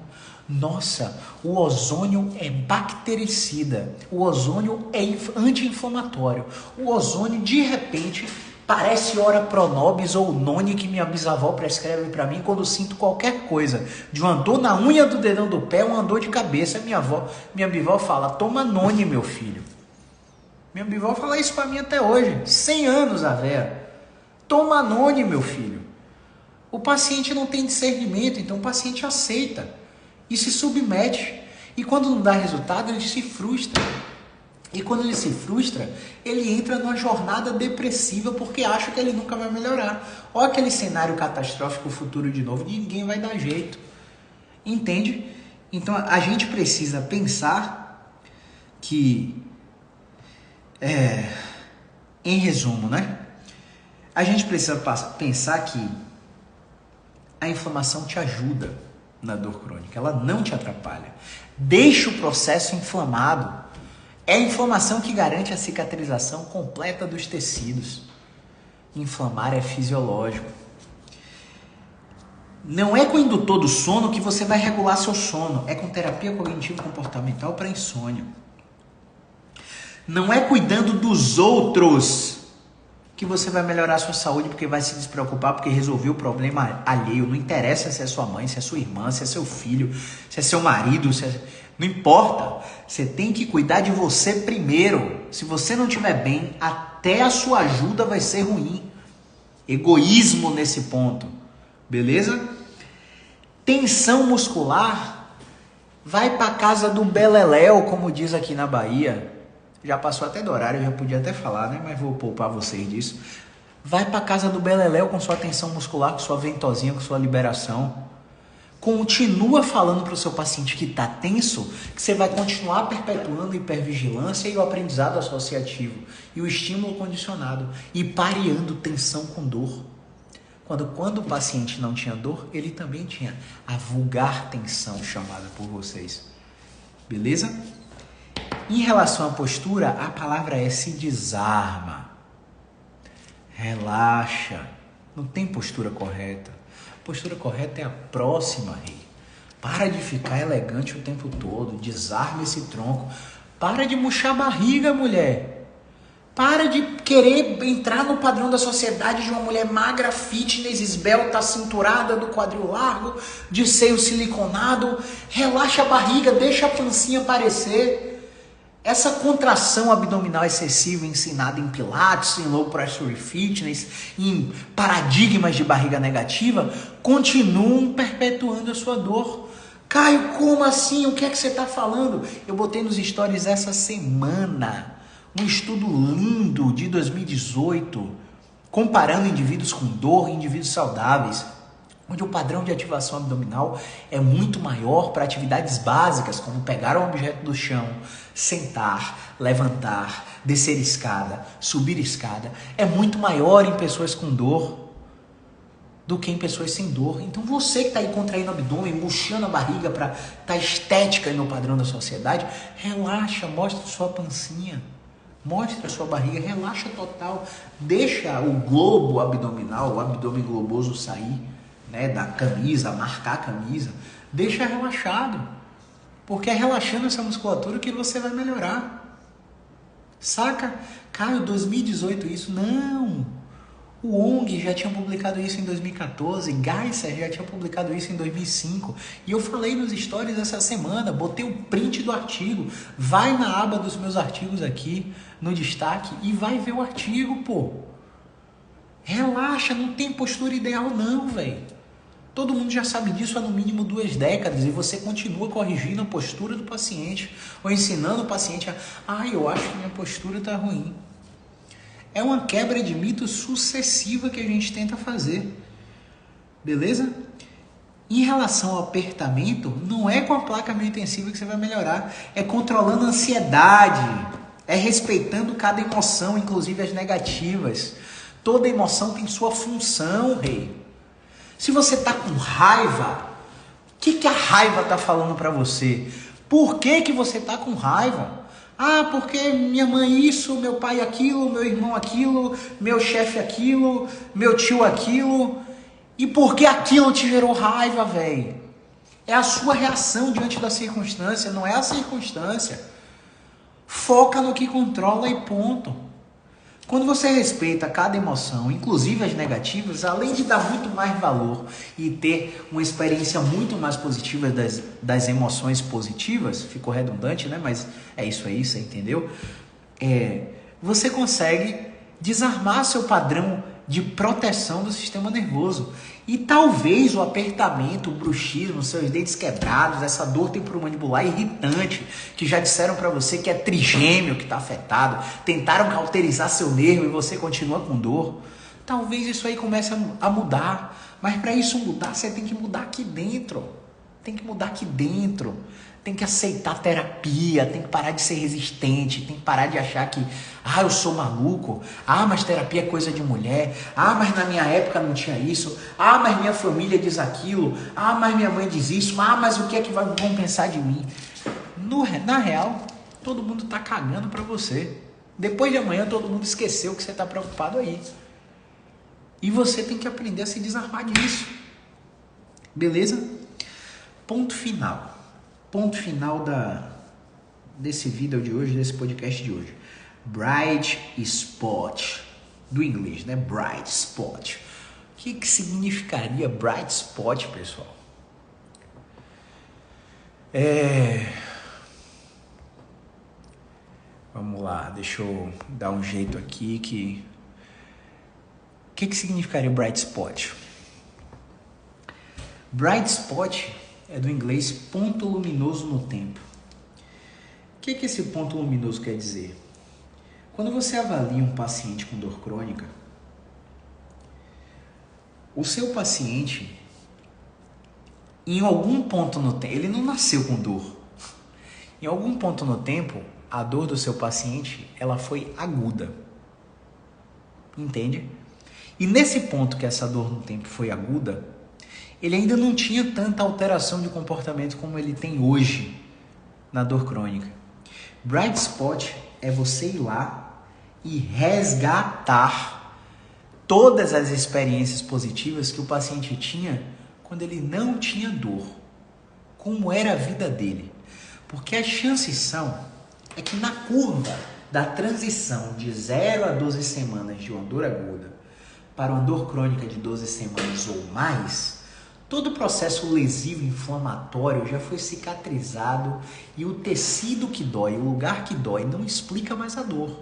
Nossa, o ozônio é bactericida, o ozônio é anti-inflamatório, o ozônio de repente parece ora pronobis ou noni que minha bisavó prescreve para mim quando sinto qualquer coisa, de uma dor na unha do dedão do pé, uma dor de cabeça. Minha bisavó fala, toma noni, meu filho. Minha bisavó fala isso para mim até hoje, 100 anos a Vera. Toma noni, meu filho. O paciente não tem discernimento, então o paciente aceita e se submete. E quando não dá resultado, ele se frustra. E quando ele se frustra, ele entra numa jornada depressiva porque acha que ele nunca vai melhorar. Olha aquele cenário catastrófico futuro de novo, ninguém vai dar jeito. Entende? Então a gente precisa pensar que, em resumo, né? A gente precisa pensar que a inflamação te ajuda na dor crônica, ela não te atrapalha. Deixa o processo inflamado. É a inflamação que garante a cicatrização completa dos tecidos. Inflamar é fisiológico. Não é com o indutor do sono que você vai regular seu sono, é com terapia cognitivo-comportamental para insônia. Não é cuidando dos outros que você vai melhorar a sua saúde, porque vai se despreocupar, porque resolveu o problema alheio. Não interessa se é sua mãe, se é sua irmã, se é seu filho, se é seu marido, não importa. Você tem que cuidar de você primeiro. Se você não estiver bem, até a sua ajuda vai ser ruim. Egoísmo nesse ponto. Beleza? Tensão muscular, vai para casa do beleléu, como diz aqui na Bahia. Já passou até do horário, eu já podia até falar, né? Mas vou poupar vocês disso. Vai para casa do beleléu com sua tensão muscular, com sua ventosinha, com sua liberação. Continua falando para o seu paciente que está tenso, que você vai continuar perpetuando a hipervigilância e o aprendizado associativo e o estímulo condicionado e pareando tensão com dor. Quando o paciente não tinha dor, ele também tinha a vulgar tensão chamada por vocês. Beleza? Em relação à postura, a palavra é se desarma. Relaxa. Não tem postura correta. A postura correta é a próxima, rei. Para de ficar elegante o tempo todo. Desarma esse tronco. Para de murchar a barriga, mulher. Para de querer entrar no padrão da sociedade de uma mulher magra, fitness, esbelta, cinturada, do quadril largo, de seio siliconado. Relaxa a barriga, deixa a pancinha aparecer. Essa contração abdominal excessiva ensinada em Pilates, em Low Pressure Fitness, em paradigmas de barriga negativa, continuam perpetuando a sua dor. Caio, como assim? O que é que você está falando? Eu botei nos stories essa semana um estudo lindo de 2018, comparando indivíduos com dor e indivíduos saudáveis, onde o padrão de ativação abdominal é muito maior para atividades básicas, como pegar um objeto do chão, sentar, levantar, descer escada, subir escada. É muito maior em pessoas com dor do que em pessoas sem dor. Então você que está aí contraindo o abdômen, murchando a barriga para estar estética no padrão da sociedade, relaxa, mostra sua pancinha. Mostra a sua barriga, relaxa total. Deixa o globo abdominal, o abdômen globoso sair, né, da camisa, marcar a camisa. Deixa relaxado. Porque é relaxando essa musculatura que você vai melhorar. Saca? Caio, 2018 isso. Não. O ONG já tinha publicado isso em 2014, Geiser já tinha publicado isso em 2005. E eu falei nos stories essa semana, botei o print do artigo. Vai na aba dos meus artigos aqui, no destaque, e vai ver o artigo, pô. Relaxa, não tem postura ideal não, velho. Todo mundo já sabe disso há no mínimo 2 décadas e você continua corrigindo a postura do paciente ou ensinando o paciente a, eu acho que minha postura tá ruim. É uma quebra de mito sucessiva que a gente tenta fazer, beleza? Em relação ao apertamento, não é com a placa meio-intensiva que você vai melhorar, é controlando a ansiedade, é respeitando cada emoção, inclusive as negativas. Toda emoção tem sua função, rei. Se você tá com raiva, o que a raiva tá falando para você? Por que você tá com raiva? Ah, porque minha mãe isso, meu pai aquilo, meu irmão aquilo, meu chefe aquilo, meu tio aquilo. E por que aquilo te gerou raiva, velho? É a sua reação diante da circunstância, não é a circunstância. Foca no que controla e ponto. Quando você respeita cada emoção, inclusive as negativas, além de dar muito mais valor e ter uma experiência muito mais positiva das emoções positivas, ficou redundante, né? Mas é isso aí, você entendeu? Você consegue desarmar seu padrão de proteção do sistema nervoso. E talvez o apertamento, o bruxismo, seus dentes quebrados, essa dor temporomandibular irritante, que já disseram para você que é trigêmeo que está afetado, tentaram cauterizar seu nervo e você continua com dor. Talvez isso aí comece a mudar, mas para isso mudar, você tem que mudar aqui dentro. Tem que mudar aqui dentro. Tem que aceitar terapia, tem que parar de ser resistente, tem que parar de achar que, eu sou maluco, mas terapia é coisa de mulher, mas na minha época não tinha isso, mas minha família diz aquilo, mas minha mãe diz isso, mas o que é que vão pensar de mim? Na real, todo mundo tá cagando pra você. Depois de amanhã, todo mundo esqueceu que você tá preocupado aí. E você tem que aprender a se desarmar disso. Beleza? Ponto final. Ponto final desse vídeo de hoje, desse podcast de hoje. Bright spot. Do inglês, né? Bright spot. O que significaria bright spot, pessoal? Vamos lá, deixa eu dar um jeito aqui O que significaria bright spot? Bright spot é do inglês ponto luminoso no tempo. O que esse ponto luminoso quer dizer? Quando você avalia um paciente com dor crônica, o seu paciente, em algum ponto no tempo, ele não nasceu com dor. Em algum ponto no tempo, a dor do seu paciente, ela foi aguda. Entende? E nesse ponto que essa dor no tempo foi aguda, ele ainda não tinha tanta alteração de comportamento como ele tem hoje na dor crônica. Bright spot é você ir lá e resgatar todas as experiências positivas que o paciente tinha quando ele não tinha dor. Como era a vida dele. Porque as chances são que na curva da transição de 0 a 12 semanas de uma dor aguda para uma dor crônica de 12 semanas ou mais, todo o processo lesivo inflamatório já foi cicatrizado e o tecido que dói, o lugar que dói, não explica mais a dor.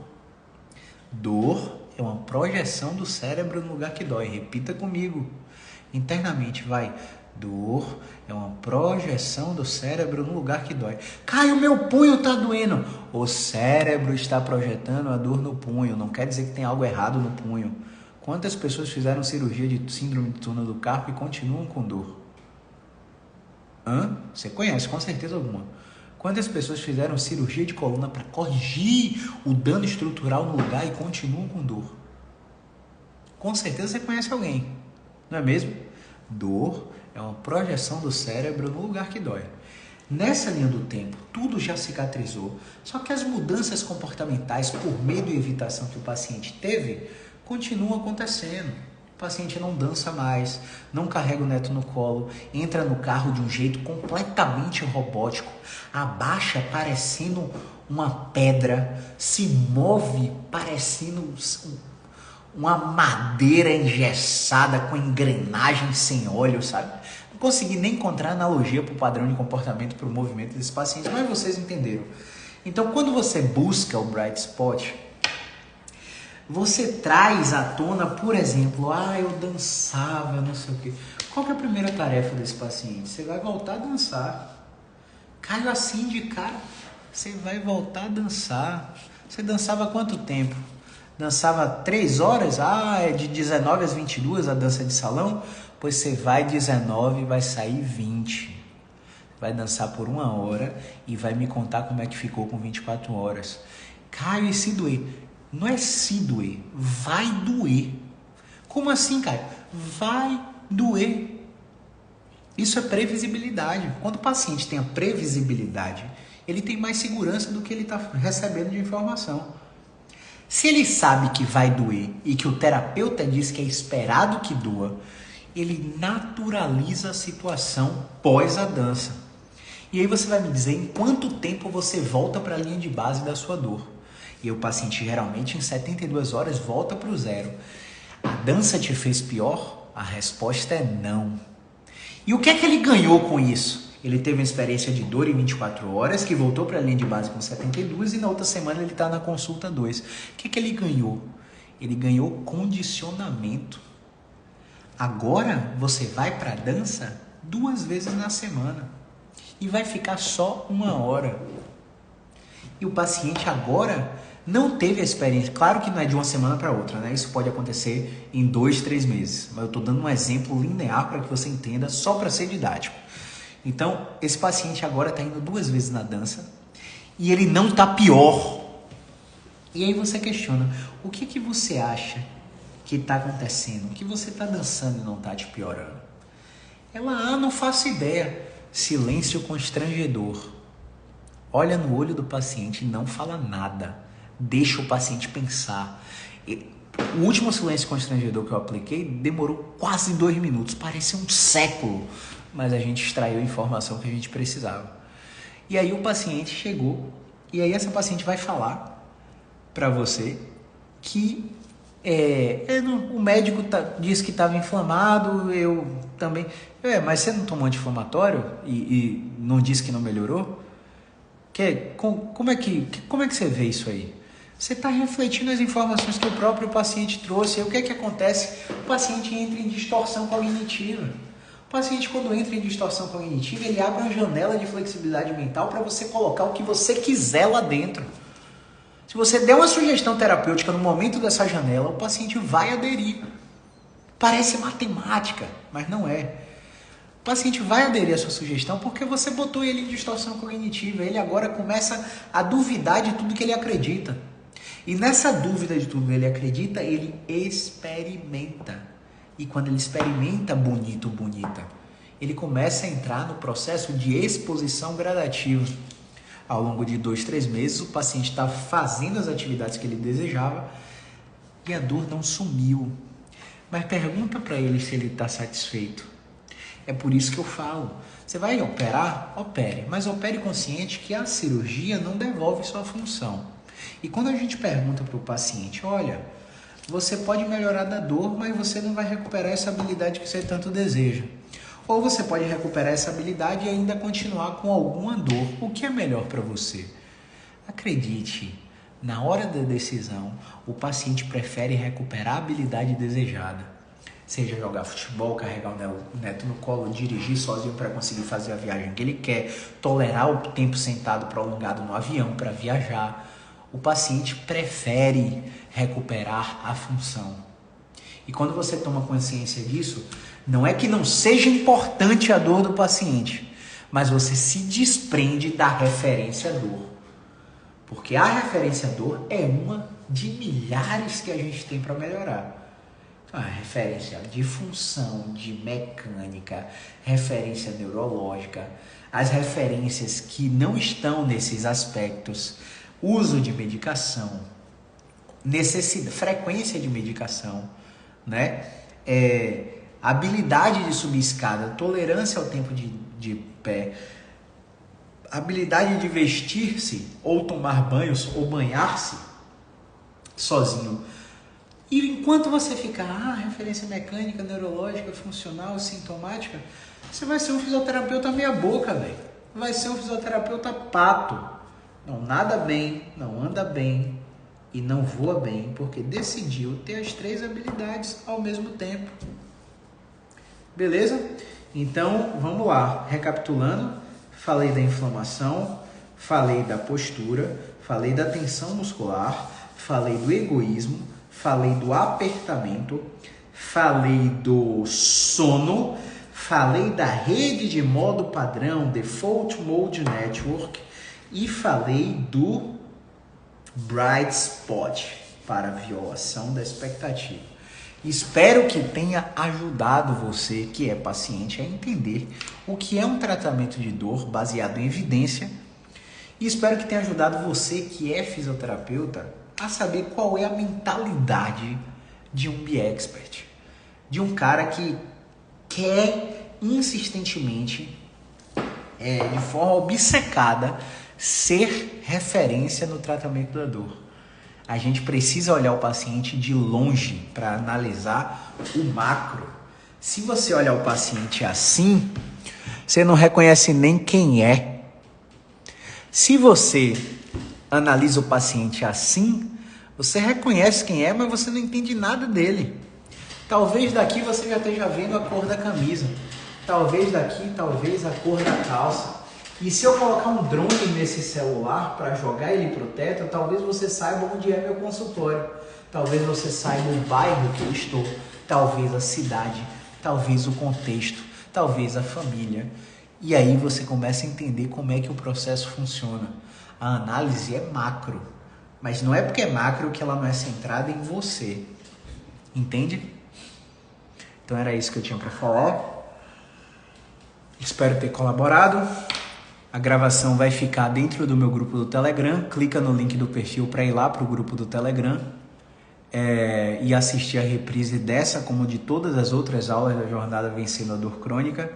Dor é uma projeção do cérebro no lugar que dói. Repita comigo. Internamente, vai. Dor é uma projeção do cérebro no lugar que dói. Caio, meu punho tá doendo. O cérebro está projetando a dor no punho. Não quer dizer que tem algo errado no punho. Quantas pessoas fizeram cirurgia de síndrome de túnel do carpo e continuam com dor? Você conhece, com certeza alguma. Quantas pessoas fizeram cirurgia de coluna para corrigir o dano estrutural no lugar e continuam com dor? Com certeza você conhece alguém, não é mesmo? Dor é uma projeção do cérebro no lugar que dói. Nessa linha do tempo, tudo já cicatrizou, só que as mudanças comportamentais por medo e evitação que o paciente teve continuam acontecendo. O paciente não dança mais, não carrega o neto no colo, entra no carro de um jeito completamente robótico, abaixa parecendo uma pedra, se move parecendo uma madeira engessada com engrenagem sem óleo, sabe? Não consegui nem encontrar analogia para o padrão de comportamento, para o movimento desses pacientes, mas vocês entenderam. Então, quando você busca o Bright Spot, você traz à tona, por exemplo, eu dançava, não sei o quê. Qual que é a primeira tarefa desse paciente? Você vai voltar a dançar. Caiu assim de cara, você vai voltar a dançar. Você dançava há quanto tempo? Dançava 3 horas? É de 19 às 22 a dança de salão? Pois você vai 19 e vai sair 20. Vai dançar por 1 hora e vai me contar como é que ficou com 24 horas. Caio, e se doer? Não é se doer, vai doer. Como assim, Caio? Vai doer. Isso é previsibilidade. Quando o paciente tem a previsibilidade, ele tem mais segurança do que ele está recebendo de informação. Se ele sabe que vai doer e que o terapeuta diz que é esperado que doa, ele naturaliza a situação pós a dança. E aí você vai me dizer em quanto tempo você volta para a linha de base da sua dor. E o paciente geralmente em 72 horas volta para o zero. A dança te fez pior? A resposta é não. E o que é que ele ganhou com isso? Ele teve uma experiência de dor em 24 horas, que voltou para a linha de base com 72 e na outra semana ele está na consulta 2. O que é que ele ganhou? Ele ganhou condicionamento. Agora você vai para a dança 2 vezes na semana e vai ficar só 1 hora. E o paciente agora não teve a experiência. Claro que não é de uma semana para outra, né? Isso pode acontecer em 2, 3 meses. Mas eu estou dando um exemplo linear para que você entenda, só para ser didático. Então, esse paciente agora está indo 2 vezes na dança e ele não está pior. E aí você questiona, o que você acha que está acontecendo? O que você está dançando e não está te piorando? Ela, não faço ideia. Silêncio constrangedor. Olha no olho do paciente e não fala nada. Deixa o paciente pensar. O último silêncio constrangedor que eu apliquei demorou quase 2 minutos. Parecia um século. Mas a gente extraiu a informação que a gente precisava. E aí o paciente chegou. E aí essa paciente vai falar para você que o médico disse que estava inflamado, eu também. Mas você não tomou anti-inflamatório e não disse que não melhorou? Como é que você vê isso aí? Você está refletindo as informações que o próprio paciente trouxe. E o que é que acontece? O paciente entra em distorção cognitiva. O paciente, quando entra em distorção cognitiva, ele abre uma janela de flexibilidade mental para você colocar o que você quiser lá dentro. Se você der uma sugestão terapêutica no momento dessa janela, o paciente vai aderir. Parece matemática, mas não é. O paciente vai aderir à sua sugestão porque você botou ele em distorção cognitiva. Ele agora começa a duvidar de tudo que ele acredita. E nessa dúvida de tudo que ele acredita, ele experimenta. E quando ele experimenta bonito, bonita, ele começa a entrar no processo de exposição gradativa. Ao longo de 2, 3 meses, o paciente está fazendo as atividades que ele desejava e a dor não sumiu. Mas pergunta para ele se ele está satisfeito. É por isso que eu falo, você vai operar? Opere, mas opere consciente que a cirurgia não devolve sua função. E quando a gente pergunta para o paciente, olha, você pode melhorar da dor, mas você não vai recuperar essa habilidade que você tanto deseja. Ou você pode recuperar essa habilidade e ainda continuar com alguma dor. O que é melhor para você? Acredite, na hora da decisão, o paciente prefere recuperar a habilidade desejada. Seja jogar futebol, carregar o neto no colo, dirigir sozinho para conseguir fazer a viagem que ele quer, tolerar o tempo sentado prolongado no avião para viajar. O paciente prefere recuperar a função. E quando você toma consciência disso, não é que não seja importante a dor do paciente, mas você se desprende da referência dor. Porque a referência dor é uma de milhares que a gente tem para melhorar. A referência de função, de mecânica, referência neurológica, as referências que não estão nesses aspectos, uso de medicação, frequência de medicação, né? Habilidade de subir escada, tolerância ao tempo de pé, habilidade de vestir-se ou tomar banhos ou banhar-se sozinho. E enquanto você ficar, referência mecânica, neurológica, funcional, sintomática, você vai ser um fisioterapeuta meia boca, velho. Vai ser um fisioterapeuta pato. Não nada bem, não anda bem e não voa bem, porque decidiu ter as 3 habilidades ao mesmo tempo. Beleza? Então, vamos lá. Recapitulando, falei da inflamação, falei da postura, falei da tensão muscular, falei do egoísmo, falei do apertamento, falei do sono, falei da rede de modo padrão, Default Mode Network, e falei do Bright Spot para violação da expectativa. Espero que tenha ajudado você que é paciente a entender o que é um tratamento de dor baseado em evidência, e espero que tenha ajudado você que é fisioterapeuta a saber qual é a mentalidade de um B-Expert, de um cara que quer insistentemente, de forma obcecada, ser referência no tratamento da dor. A gente precisa olhar o paciente de longe para analisar o macro. Se você olhar o paciente assim, você não reconhece nem quem é. Se você analisa o paciente assim, você reconhece quem é, mas você não entende nada dele. Talvez daqui você já esteja vendo a cor da camisa. Talvez daqui, talvez a cor da calça. E se eu colocar um drone nesse celular para jogar ele pro teto, talvez você saiba onde é meu consultório. Talvez você saiba o bairro que eu estou. Talvez a cidade. Talvez o contexto. Talvez a família. E aí você começa a entender como é que o processo funciona. A análise é macro. Mas não é porque é macro que ela não é centrada em você. Entende? Então era isso que eu tinha para falar. Espero ter colaborado. A gravação vai ficar dentro do meu grupo do Telegram. Clica no link do perfil para ir lá para o grupo do Telegram e assistir a reprise dessa, como de todas as outras aulas da Jornada Vencendo a Dor Crônica.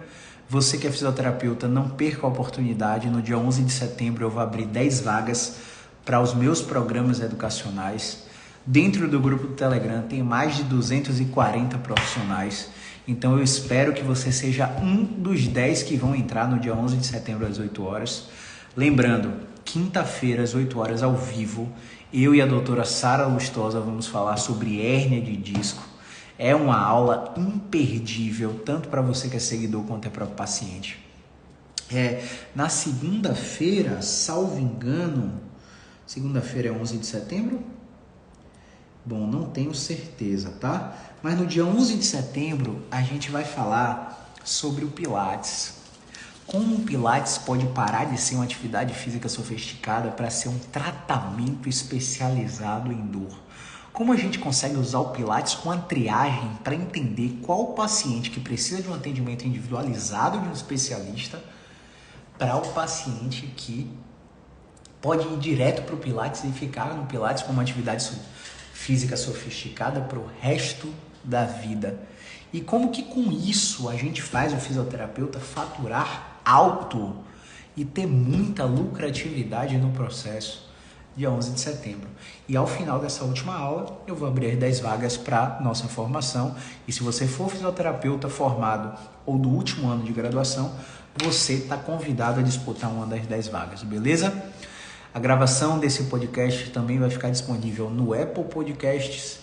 Você que é fisioterapeuta, não perca a oportunidade. No dia 11 de setembro eu vou abrir 10 vagas para os meus programas educacionais. Dentro do grupo do Telegram tem mais de 240 profissionais. Então eu espero que você seja um dos 10 que vão entrar no dia 11 de setembro às 8 horas. Lembrando, quinta-feira às 8 horas ao vivo, eu e a doutora Sara Lustosa vamos falar sobre hérnia de disco. É uma aula imperdível, tanto para você que é seguidor quanto é para o paciente. Na segunda-feira, salvo engano, segunda-feira é 11 de setembro? Bom, não tenho certeza, tá? Mas no dia 11 de setembro a gente vai falar sobre o Pilates. Como o Pilates pode parar de ser uma atividade física sofisticada para ser um tratamento especializado em dor. Como a gente consegue usar o Pilates com a triagem para entender qual o paciente que precisa de um atendimento individualizado de um especialista para o paciente que pode ir direto para o Pilates e ficar no Pilates como uma atividade física sofisticada para o resto da vida. E como que com isso a gente faz o fisioterapeuta faturar alto e ter muita lucratividade no processo. Dia 11 de setembro. E ao final dessa última aula, eu vou abrir 10 vagas para nossa formação. E se você for fisioterapeuta formado ou do último ano de graduação, você está convidado a disputar uma das 10 vagas, beleza? A gravação desse podcast também vai ficar disponível no Apple Podcasts,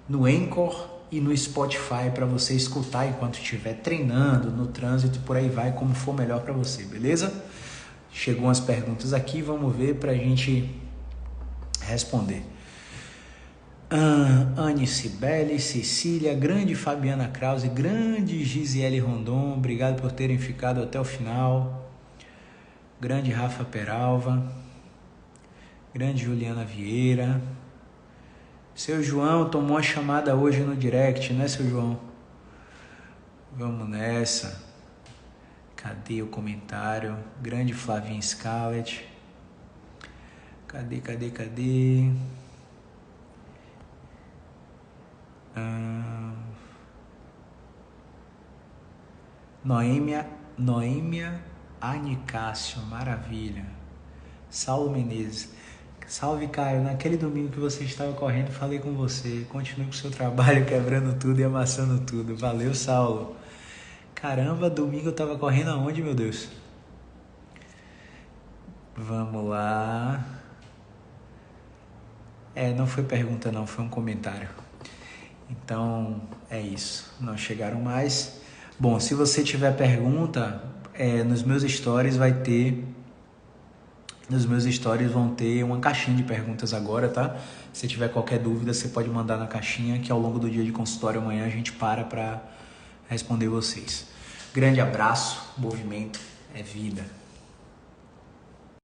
no Anchor e no Spotify para você escutar enquanto estiver treinando, no trânsito, por aí vai, como for melhor para você, beleza? Chegou umas perguntas aqui, vamos ver para a gente responder. Anne Cibele, Cecília, grande Fabiana Krause, grande Gisele Rondon, obrigado por terem ficado até o final. Grande Rafa Peralva, grande Juliana Vieira. Seu João tomou a chamada hoje no direct, né, seu João? Vamos nessa. Cadê o comentário? Grande Flavinha Scarlett. Cadê? Noêmia Anicácio, maravilha. Saulo Menezes. Salve, Caio. Naquele domingo que você estava correndo, falei com você. Continue com o seu trabalho, quebrando tudo e amassando tudo. Valeu, Saulo. Caramba, domingo eu tava correndo aonde, meu Deus? Vamos lá. Não foi pergunta não, foi um comentário. Então, é isso. Não chegaram mais. Bom, se você tiver pergunta, nos meus stories vai ter... Nos meus stories vão ter uma caixinha de perguntas agora, tá? Se tiver qualquer dúvida, você pode mandar na caixinha, que ao longo do dia de consultório amanhã a gente para responder vocês. Grande abraço, movimento é vida.